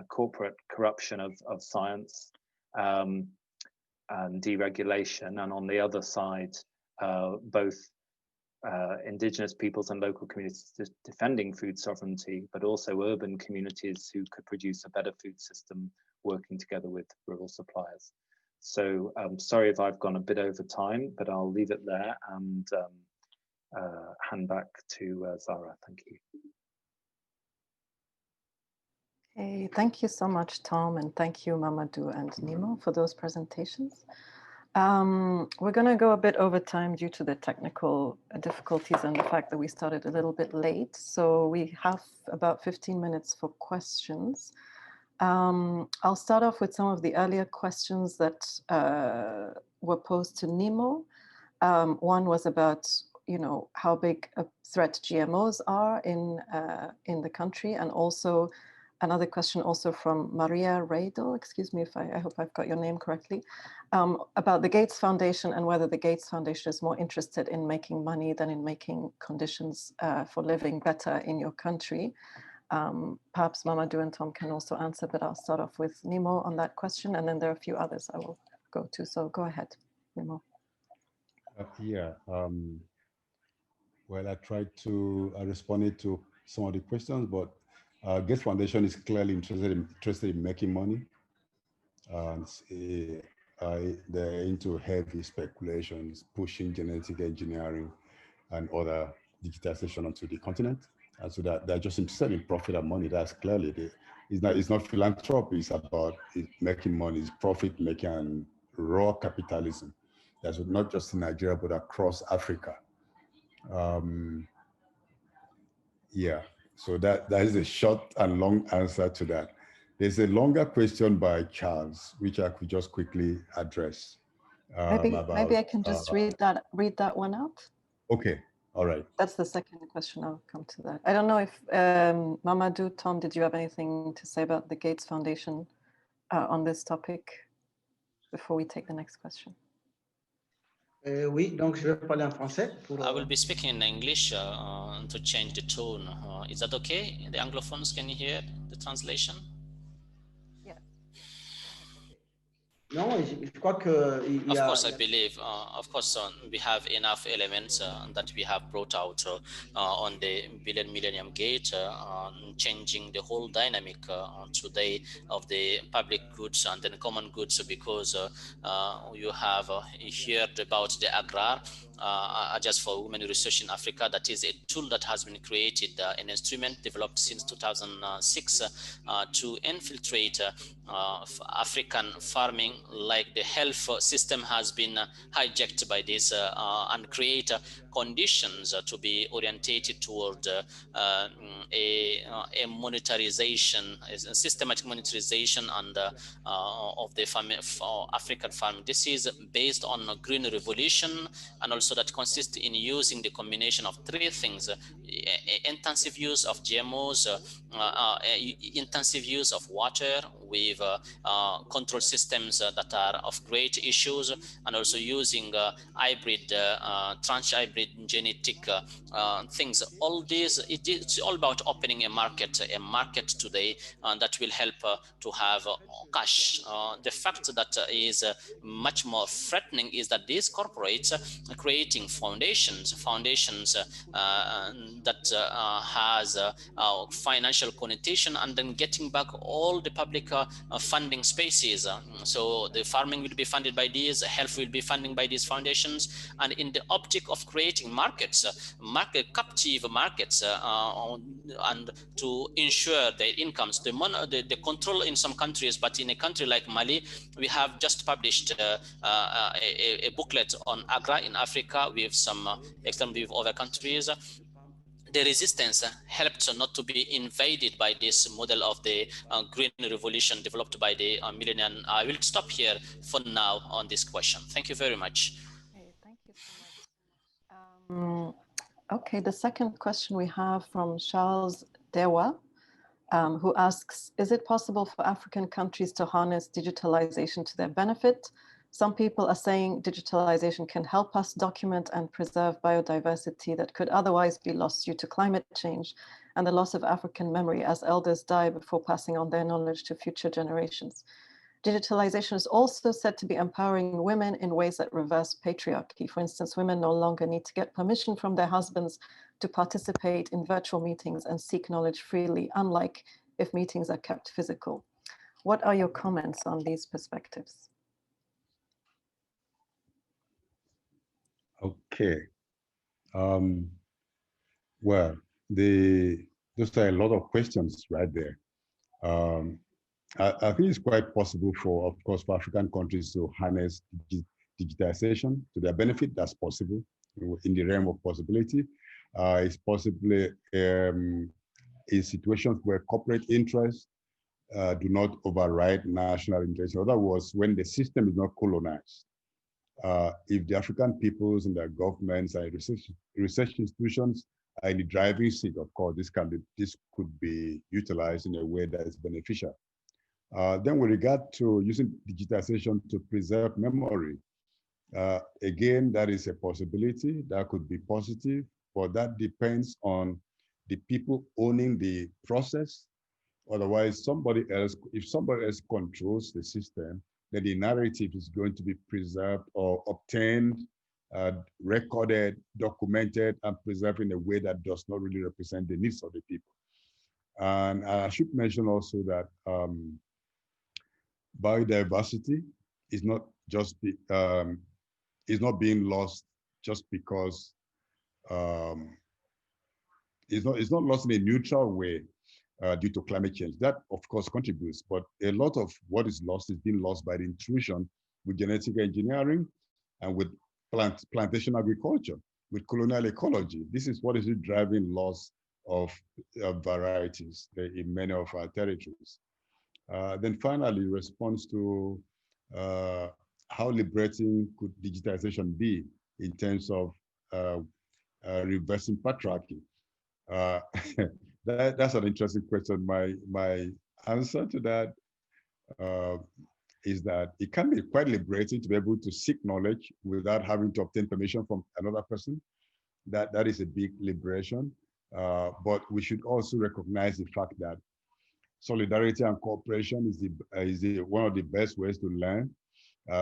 corporate corruption of science, and deregulation. And on the other side, both indigenous peoples and local communities defending food sovereignty, but also urban communities who could produce a better food system working together with rural suppliers. So I'm sorry if I've gone a bit over time, but I'll leave it there and hand back to Zara. Thank you. Hey, thank you so much, Tom, and thank you, Mamadou and Nnimmo, for those presentations. We're going to go a bit over time due to the technical difficulties and the fact that we started a little bit late. So we have about 15 minutes for questions. I'll start off with some of the earlier questions that were posed to Nnimmo. One was about, you know, how big a threat GMOs are in the country, and also another question also from Maria Radel, excuse me if I hope I've got your name correctly, about the Gates Foundation and whether the Gates Foundation is more interested in making money than in making conditions for living better in your country. Perhaps Mamadou and Tom can also answer, but I'll start off with Nnimmo on that question, and then there are a few others I will go to. So go ahead, Nnimmo. Well, I responded to some of the questions, but Gates Foundation is clearly interested in making money. They're into heavy speculations, pushing genetic engineering and other digitization onto the continent. And so that they're just interested in profit and money. That's clearly it's not philanthropy. It's about making money. It's profit making and raw capitalism. That's not just in Nigeria, but across Africa. Yeah. So that is a short and long answer to that. There's a longer question by Charles, which I could just quickly address. Maybe I can just read that one out. Okay, all right. That's the second question. I'll come to that. I don't know if Mamadou, Tom, did you have anything to say about the Gates Foundation on this topic before we take the next question? Oui, donc je vais parler en français. I will be speaking in English to change the tone. Is that okay? The Anglophones, can you hear the translation? Yeah. Non, je crois que of course, I believe, of course, we have enough elements that we have brought out on the Millennium Gate, changing the whole dynamic today of the public goods and then common goods, because you have heard about the Agrar, just for women research in Africa. That is a tool that has been created, an instrument developed since 2006 to infiltrate African farming, like the health system has been hijacked by this and create conditions to be orientated toward a monetarization, a systematic monetarization and of the African farming. This is based on a green revolution, and also that consists in using the combination of three things: intensive use of GMOs, intensive use of water with control systems that are of great issues, and also using hybrid, trans-hybrid genetic things. All these, it's all about opening a market today that will help to have cash. The fact that is much more threatening is that these corporates are creating foundations that has financial connotation, and then getting back all the public funding spaces. So the farming will be funded by these, health will be funded by these foundations, and in the optic of creating markets, captive markets, and to ensure their incomes, the control in some countries. But in a country like Mali, we have just published a booklet on Agra in Africa with some external with other countries. The resistance helped not to be invaded by this model of the green revolution developed by the millennium. I will stop here for now on this question. Thank you very much. Okay, thank you so much. Okay, the second question we have from Charles Dewa, who asks, is it possible for African countries to harness digitalization to their benefit? Some people are saying digitalization can help us document and preserve biodiversity that could otherwise be lost due to climate change and the loss of African memory as elders die before passing on their knowledge to future generations. Digitalization is also said to be empowering women in ways that reverse patriarchy. For instance, women no longer need to get permission from their husbands to participate in virtual meetings and seek knowledge freely, unlike if meetings are kept physical. What are your comments on these perspectives? Okay. Well, those are a lot of questions right there. I think it's quite possible for, of course, for African countries to harness digitization to their benefit. That's possible in the realm of possibility. It's possibly in situations where corporate interests do not override national interests. In other words, when the system is not colonized. If the African peoples and their governments and research institutions are in the driving seat, of course, this could be utilized in a way that is beneficial. Then with regard to using digitization to preserve memory, again, that is a possibility that could be positive, but that depends on the people owning the process. Otherwise, if somebody else controls the system, then the narrative is going to be preserved or obtained, recorded, documented, and preserved in a way that does not really represent the needs of the people. And I should mention also that biodiversity is not just is not being lost just because it's not lost in a neutral way. Due to climate change. That, of course, contributes, but a lot of what is lost is being lost by the intrusion with genetic engineering and with plantation agriculture, with colonial ecology. This is what is driving loss of varieties in many of our territories. Then finally, response to how liberating could digitization be in terms of reversing patriarchy? That's an interesting question. My answer to that is that it can be quite liberating to be able to seek knowledge without having to obtain permission from another person. That is a big liberation. But we should also recognize the fact that solidarity and cooperation is one of the best ways to learn,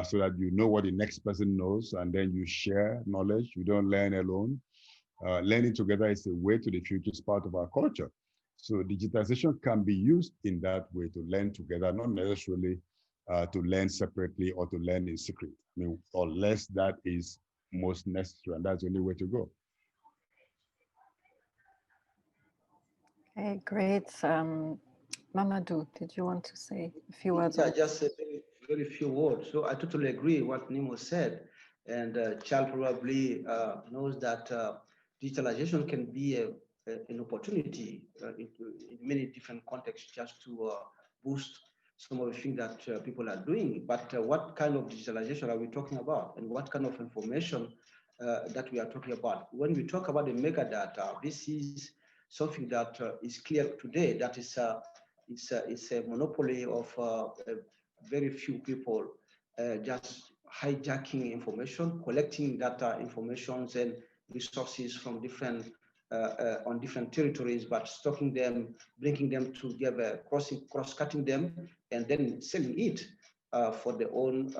so that you know what the next person knows, and then you share knowledge. You don't learn alone. Learning together is a way to the future. It's part of our culture. So digitization can be used in that way, to learn together, not necessarily to learn separately or to learn in secret. I mean, unless that is most necessary, and that's the only way to go. Okay, great. Mamadou, did you want to say a few words? Yeah, just a very few words. So I totally agree with what Nnimmo said. And Charles probably knows that digitalization can be an opportunity in many different contexts, just to boost some of the things that people are doing. But what kind of digitalization are we talking about? And what kind of information that we are talking about? When we talk about the mega data, this is something that is clear today. That is it's a monopoly of very few people just hijacking information, collecting data, informations and resources from different on different territories, but stocking them, bringing them together, cross-cutting them, and then selling it for their own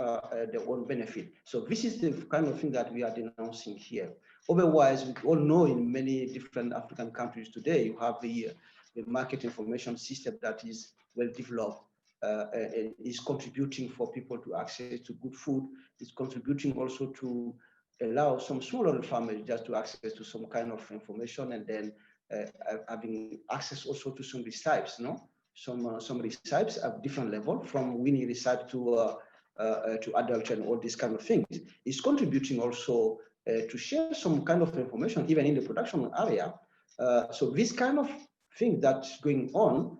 benefit. So this is the kind of thing that we are denouncing here. Otherwise, we all know in many different African countries today, you have the market information system that is well developed, and is contributing for people to access to good food. It's contributing also to allow some smaller farmers just to access to some kind of information, and then having access also to some recipes, no? Some recipes at different level, from weaning recipe to adult and all these kind of things. It's contributing also to share some kind of information, even in the production area. So this kind of thing that's going on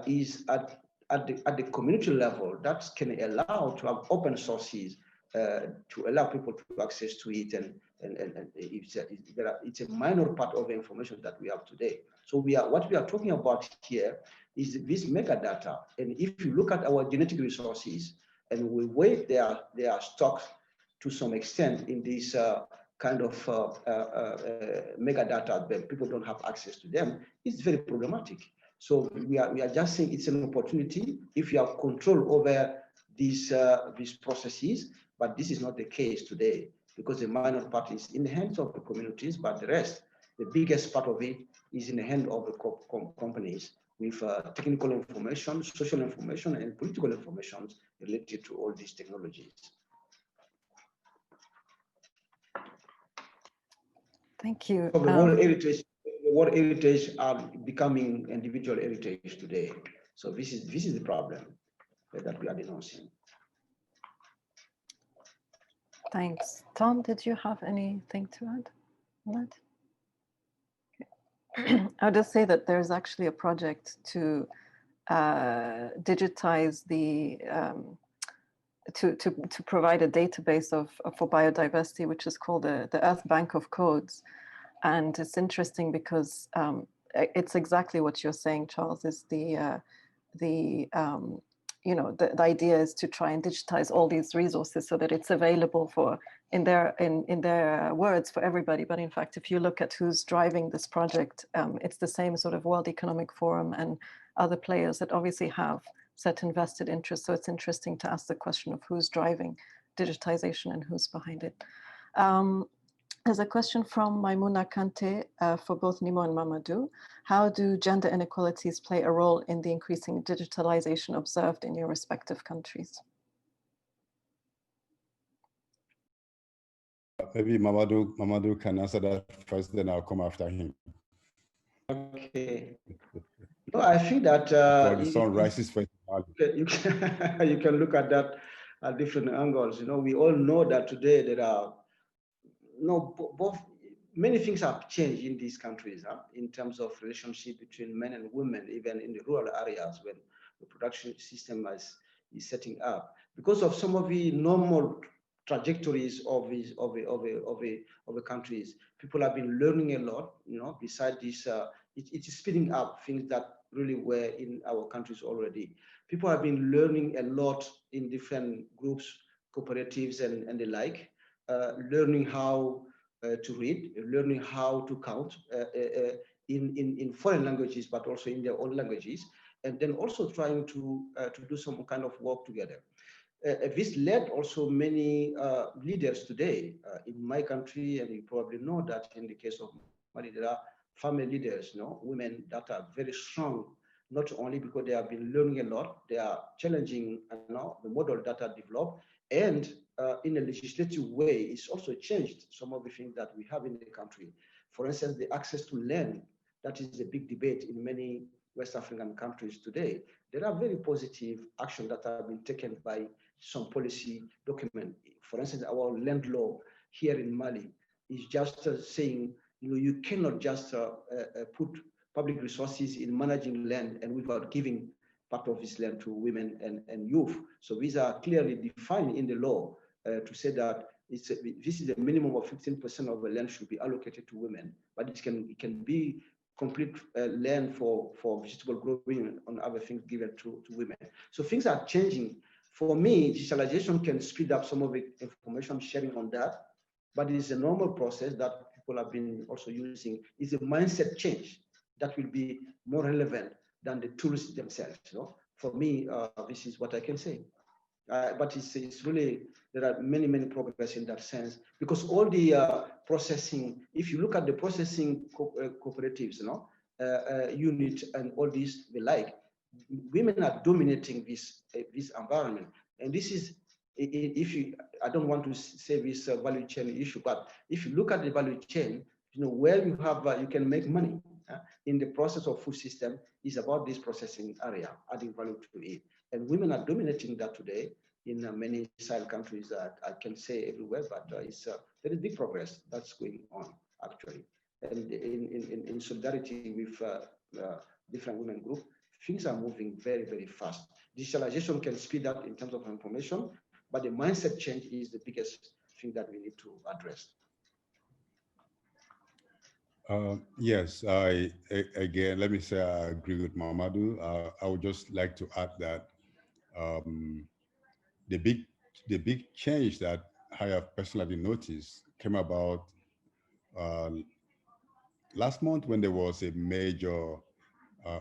is at the community level, that can allow to have open sources to allow people to access to it, and it's a minor part of the information that we have today. So what we are talking about here is this metadata, and if you look at our genetic resources and we weight their stocks to some extent in this kind of metadata, but people don't have access to them, it's very problematic. So we are just saying it's an opportunity if you have control over these processes, but this is not the case today, because the minor part is in the hands of the communities, but the rest, the biggest part of it, is in the hand of the companies with technical information, social information, and political information related to all these technologies. Thank you. So the world heritage are becoming individual heritage today. So this is the problem that we are denouncing. Thanks. Tom, did you have anything to add on that? Okay. I'll just say that there's actually a project to digitize the to provide a database for biodiversity, which is called the Earth Bank of Codes. And it's interesting because it's exactly what you're saying, Charles, is the idea is to try and digitize all these resources so that it's available for, in their words, for everybody. But in fact, if you look at who's driving this project, it's the same sort of World Economic Forum and other players that obviously have certain vested interests. So it's interesting to ask the question of who's driving digitization and who's behind it. There's a question from Maimouna Kante for both Nnimmo and Mamadou. How do gender inequalities play a role in the increasing digitalization observed in your respective countries? Maybe Mamadou can answer that first, then I'll come after him. Okay. No, I think that the sun rises first. You can look at that at different angles. You know, we all know that today there are both many things have changed in these countries in terms of relationship between men and women, even in the rural areas. production system is setting up. Because of some of the normal trajectories of the countries, people have been learning a lot, you know, besides this, it is speeding up things that really were in our countries already. People have been learning a lot in different groups, cooperatives and the like, learning how to read, learning how to count in foreign languages, but also in their own languages, and then also trying to do some kind of work together. This led also many leaders today in my country, and you probably know that in the case of Mali, there are family leaders, you know, women that are very strong, not only because they have been learning a lot, they are challenging, you know, the model that are developed, and in a legislative way, it's also changed some of the things that we have in the country. For instance, the access to land, that is a big debate in many West African countries today. There are very positive actions that have been taken by some policy document. For instance, our land law here in Mali is just saying, you know, you cannot just put public resources in managing land and without giving part of this land to women and youth. So these are clearly defined in the law to say that this is a minimum of 15% of the land should be allocated to women, but it can be complete land for vegetable growing and other things given to women. So things are changing. For me, digitalization can speed up some of the information sharing on that, but it is a normal process that people have been also using. It's a mindset change that will be more relevant than the tools themselves. You know? For me, this is what I can say. But it's really, there are many progress in that sense, because all the processing, if you look at the processing cooperatives, you know, unit and all these, the like, women are dominating this environment. And this is, if you, I don't want to say this value chain issue, but if you look at the value chain, you know, where you have, you can make money in the process of food system is about this processing area, adding value to it. And women are dominating that today in many Sahel countries. I can say everywhere, but there is big progress that's going on actually. And in solidarity with different women groups, things are moving very fast. Digitalization can speed up in terms of information, but the mindset change is the biggest thing that we need to address. Yes, again, let me say I agree with Mamadou. I would just like to add that the big change that I have personally noticed came about last month when there was a major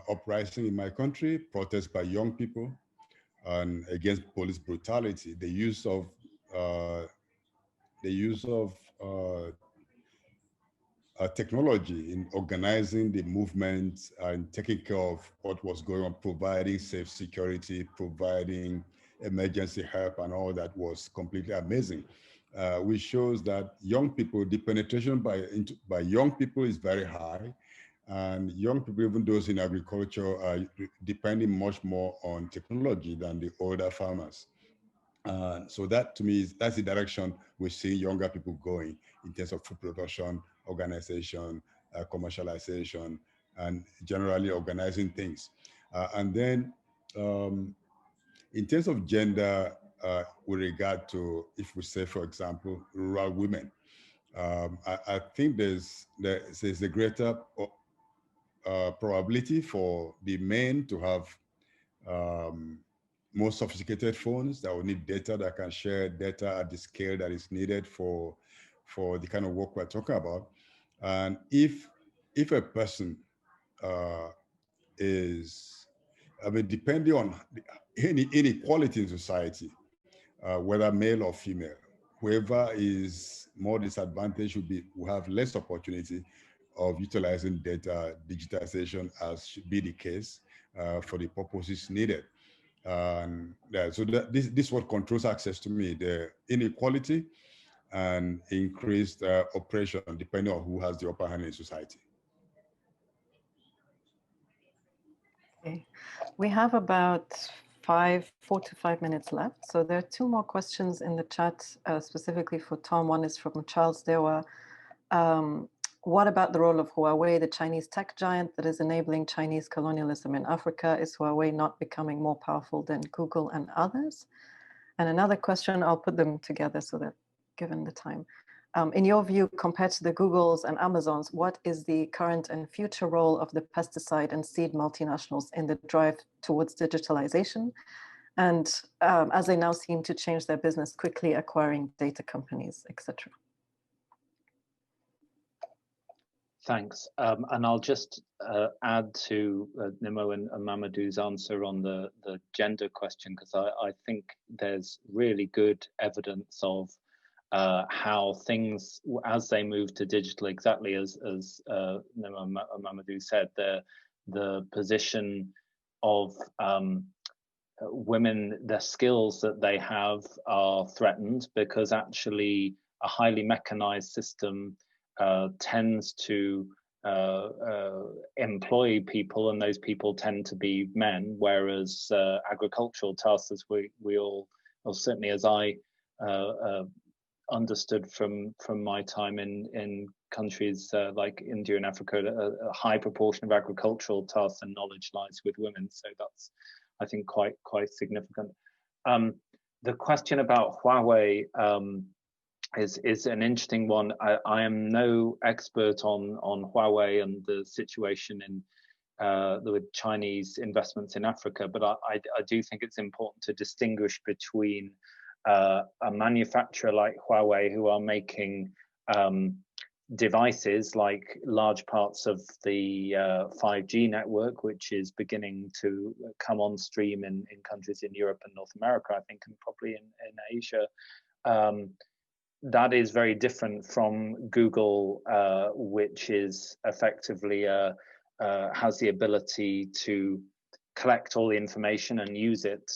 uprising in my country, protest by young people and against police brutality. The use of technology in organizing the movement and taking care of what was going on, providing safe security, providing emergency help, and all that was completely amazing. Which shows that young people, the penetration by young people is very high. And young people, even those in agriculture, are depending much more on technology than the older farmers. So that to me, that's the direction we see younger people going in terms of food production, organization, commercialization, and generally organizing things. And then in terms of gender, with regard to, if we say, for example, rural women, I think there's a greater probability for the men to have more sophisticated phones that will need data, that can share data at the scale that is needed for the kind of work we're talking about. And if a person is, I mean, depending on any inequality in society, whether male or female, whoever is more disadvantaged will have less opportunity of utilizing data digitization, as should be the case for the purposes needed. So this is what controls access to me, the inequality and increased oppression depending on who has the upper hand in society. Okay. We have about 4 to 5 minutes left. So there are 2 more questions in the chat specifically for Tom. One is from Charles Dewa. what about the role of Huawei, the Chinese tech giant that is enabling Chinese colonialism in Africa? Is Huawei not becoming more powerful than Google and others? And another question, I'll put them together so that given the time. In your view, compared to the Googles and Amazons, what is the current and future role of the pesticide and seed multinationals in the drive towards digitalization? And as they now seem to change their business quickly, acquiring data companies, etc. Thanks. And I'll just add to Nnimmo and Mamadou's answer on the gender question, because I think there's really good evidence of how things, as they move to digital, exactly as Nnimmo and Mamadou said, the position of women, the skills that they have are threatened, because actually a highly mechanized system tends to employ people, and those people tend to be men, whereas agricultural tasks, as we all, or certainly as I understood from my time in countries like India and Africa, a high proportion of agricultural tasks and knowledge lies with women. So that's, I think, quite significant. The question about Huawei is an interesting one. I am no expert on Huawei and the situation in with Chinese investments in Africa, but I do think it's important to distinguish between a manufacturer like Huawei, who are making devices like large parts of the 5G network, which is beginning to come on stream in countries in Europe and North America, I think, and probably in Asia. That is very different from Google, which is effectively has the ability to collect all the information and use it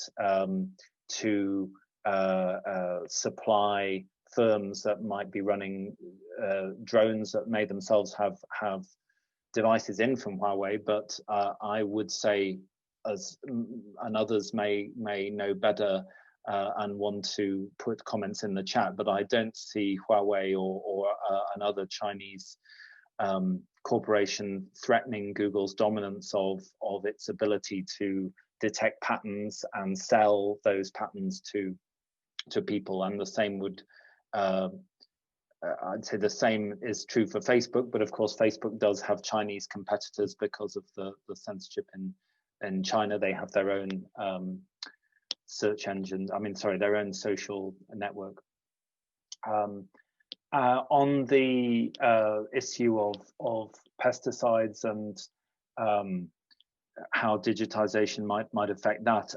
to supply firms that might be running drones that may themselves have devices in from Huawei. But I would say, and others may know better and want to put comments in the chat, but I don't see Huawei or another Chinese corporation threatening Google's dominance of its ability to detect patterns and sell those patterns to people. And the same would, I'd say the same is true for Facebook, but of course Facebook does have Chinese competitors because of the censorship in China. They have their own search engine, their own social network. On the issue of pesticides and how digitization might affect that,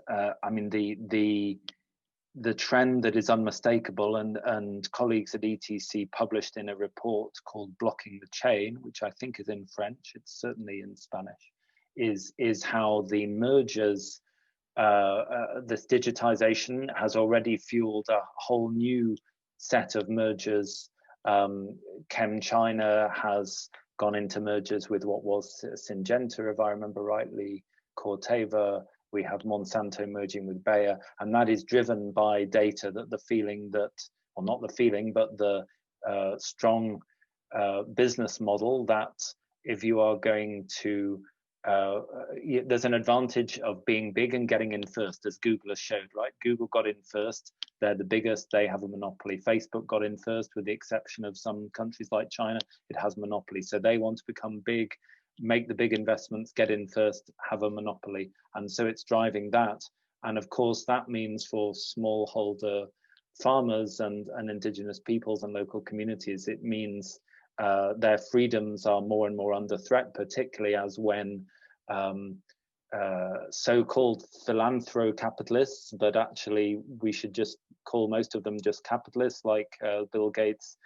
the trend that is unmistakable, and colleagues at ETC published in a report called Blocking the Chain, which I think is in French, it's certainly in Spanish, is how the mergers, this digitization has already fueled a whole new set of mergers. ChemChina has gone into mergers with what was Syngenta, if I remember rightly, Corteva. We have Monsanto merging with Bayer, and that is driven by data, that the feeling that, or not the feeling, but the strong business model that if you are going to, there's an advantage of being big and getting in first, as Google has showed, right? Google got in first, they're the biggest, they have a monopoly. Facebook got in first, with the exception of some countries like China, it has monopoly. So they want to become big, make the big investments, get in first, have a monopoly. And so it's driving that. And of course, that means for smallholder farmers and indigenous peoples and local communities, it means their freedoms are more and more under threat, particularly as when so-called philanthro-capitalists, but actually we should just call most of them just capitalists, like Bill Gates,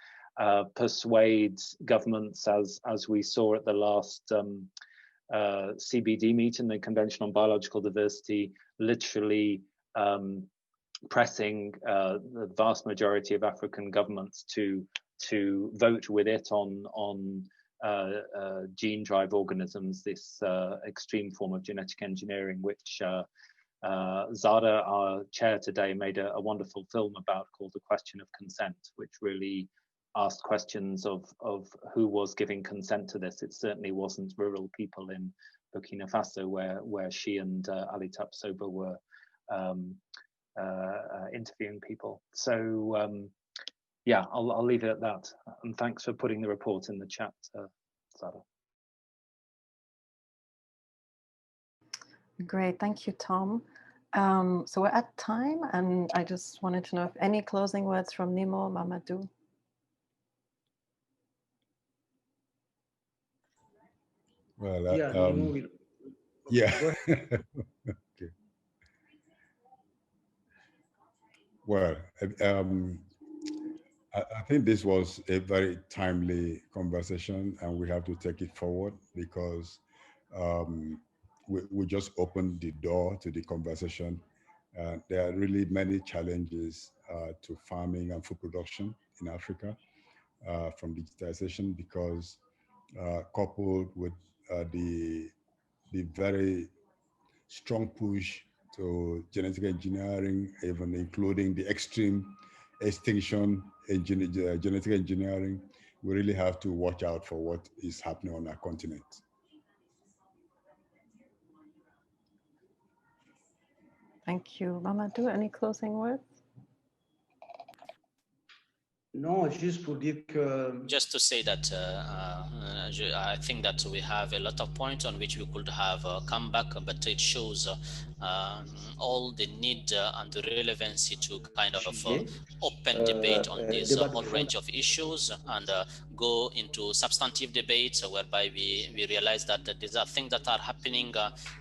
persuades governments, as we saw at the last CBD meeting, the Convention on Biological Diversity, literally pressing the vast majority of African governments to vote with it on gene drive organisms, this extreme form of genetic engineering, which Zara, our chair today, made a wonderful film about, called The Question of Consent, which really asked questions of who was giving consent to this. It certainly wasn't rural people in Burkina Faso where she and Ali Tapsoba were interviewing people. So yeah, I'll leave it at that. And thanks for putting the report in the chat, Zara. Great, thank you, Tom. So we're at time, and I just wanted to know if any closing words from Nnimmo, Mamadou. Well, yeah, Nnimmo will. Yeah. Go ahead. Okay. Well, I think this was a very timely conversation, and we have to take it forward because we just opened the door to the conversation. There are really many challenges to farming and food production in Africa from digitization, because coupled with the very strong push to genetic engineering, even including the extreme extinction genetic engineering, we really have to watch out for what is happening on our continent. Thank you. Mamadou, any closing words? No, juste pour dire que. Just to say that I think that we have a lot of points on which we could have come back, but it shows all the need and the relevancy to kind of open debate on this whole range of issues and go into substantive debates whereby we realize that these are things that are happening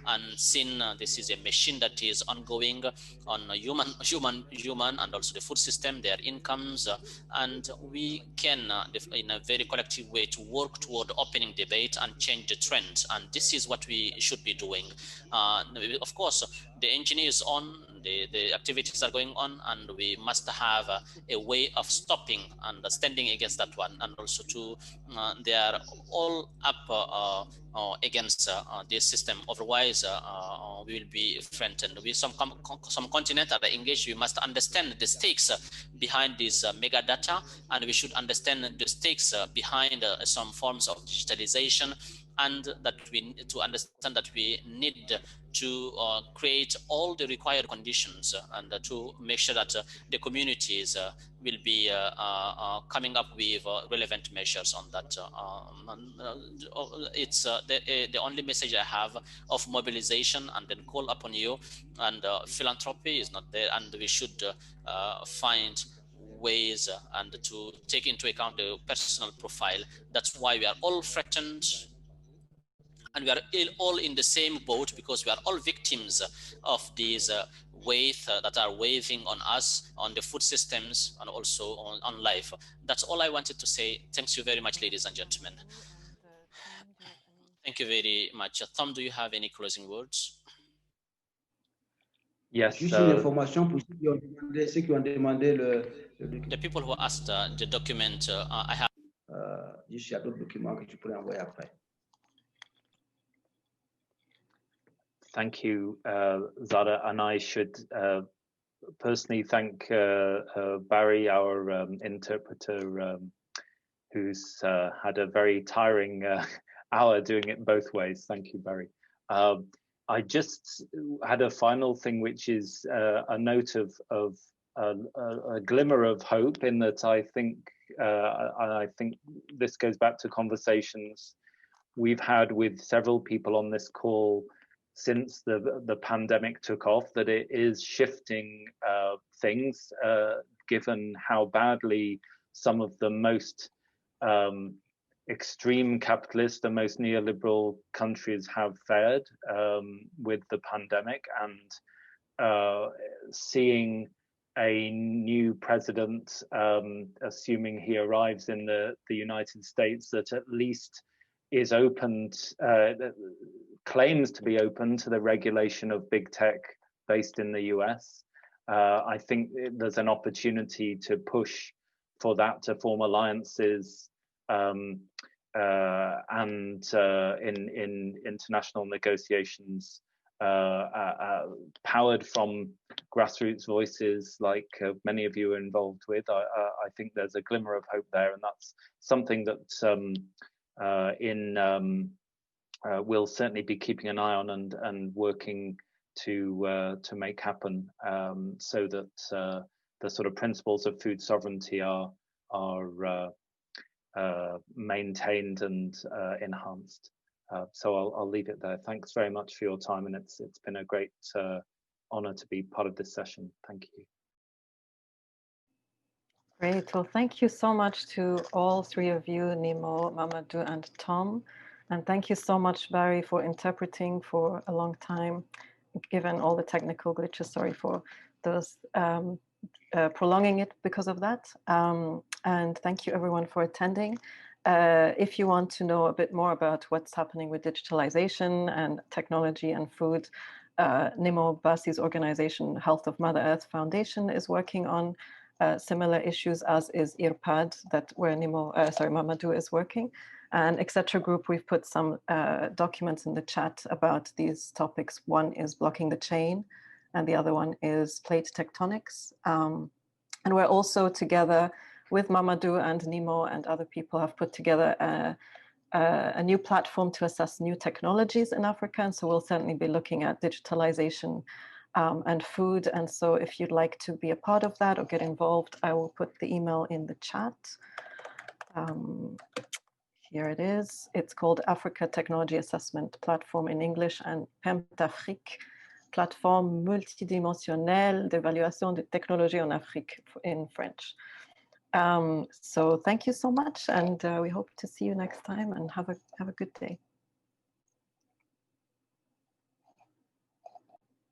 unseen. This is a machine that is ongoing on human and also the food system, their incomes, and we can in a very collective way to work toward opening debate and change the trend, and this is what we should be doing. Of course, the engine is on, the activities are going on, and we must have a way of stopping and standing against that one, and also to they are all up against this system. Otherwise, we will be threatened. With some continents that are engaged, we must understand the stakes behind this mega data, and we should understand the stakes behind some forms of digitalization, and that we need to understand that we need to create all the required conditions and to make sure that the communities will be coming up with relevant measures on that. It's the only message I have of mobilization, and then call upon you, and philanthropy is not there, and we should find ways and to take into account the personal profile. That's why we are all threatened, and we are all in the same boat, because we are all victims of these weight that are weighing on us, on the food systems, and also on life. That's all I wanted to say. Thanks you very much, ladies and gentlemen. Thank you very much. Tom, do you have any closing words? Yes. Juste une information pour ceux qui ont demandé the people who asked the document, I have. Juste il y a d'autres documents que tu pourrais envoyer après. Thank you, Zara, and I should personally thank Barry, our interpreter, who's had a very tiring hour doing it both ways. Thank you, Barry. I just had a final thing, which is a note of a glimmer of hope, in that I think this goes back to conversations we've had with several people on this call since the pandemic took off, that it is shifting things, given how badly some of the most extreme capitalist, the most neoliberal countries have fared with the pandemic, and seeing a new president, assuming he arrives in the United States, that at least is opened, claims to be open to the regulation of big tech based in the US. I think there's an opportunity to push for that, to form alliances and in international negotiations powered from grassroots voices like many of you are involved with, I think there's a glimmer of hope there, and that's something that we'll certainly be keeping an eye on and working to make happen, so that the sort of principles of food sovereignty are maintained and enhanced. So I'll leave it there. Thanks very much for your time, and it's been a great honor to be part of this session. Thank you. Great. Well, thank you so much to all three of you, Nnimmo, Mamadou, and Tom. And thank you so much, Barry, for interpreting for a long time, given all the technical glitches. Sorry for those prolonging it because of that. And thank you everyone for attending. If you want to know a bit more about what's happening with digitalization and technology and food, Nnimmo Bassey's organization, Health of Mother Earth Foundation, is working on similar issues, as is IRPAD, where Mamadou is working. And etc. Group, we've put some documents in the chat about these topics. One is blocking the chain, and the other one is plate tectonics. And we're also together with Mamadou and Nnimmo and other people have put together a new platform to assess new technologies in Africa. And so we'll certainly be looking at digitalization and food. And so if you'd like to be a part of that or get involved, I will put the email in the chat. Here it is. It's called Africa Technology Assessment Platform in English, and PEMT-Afrique, Plateforme multidimensionnelle d'évaluation des technologies en Afrique in French. So thank you so much, and we hope to see you next time, and have a good day.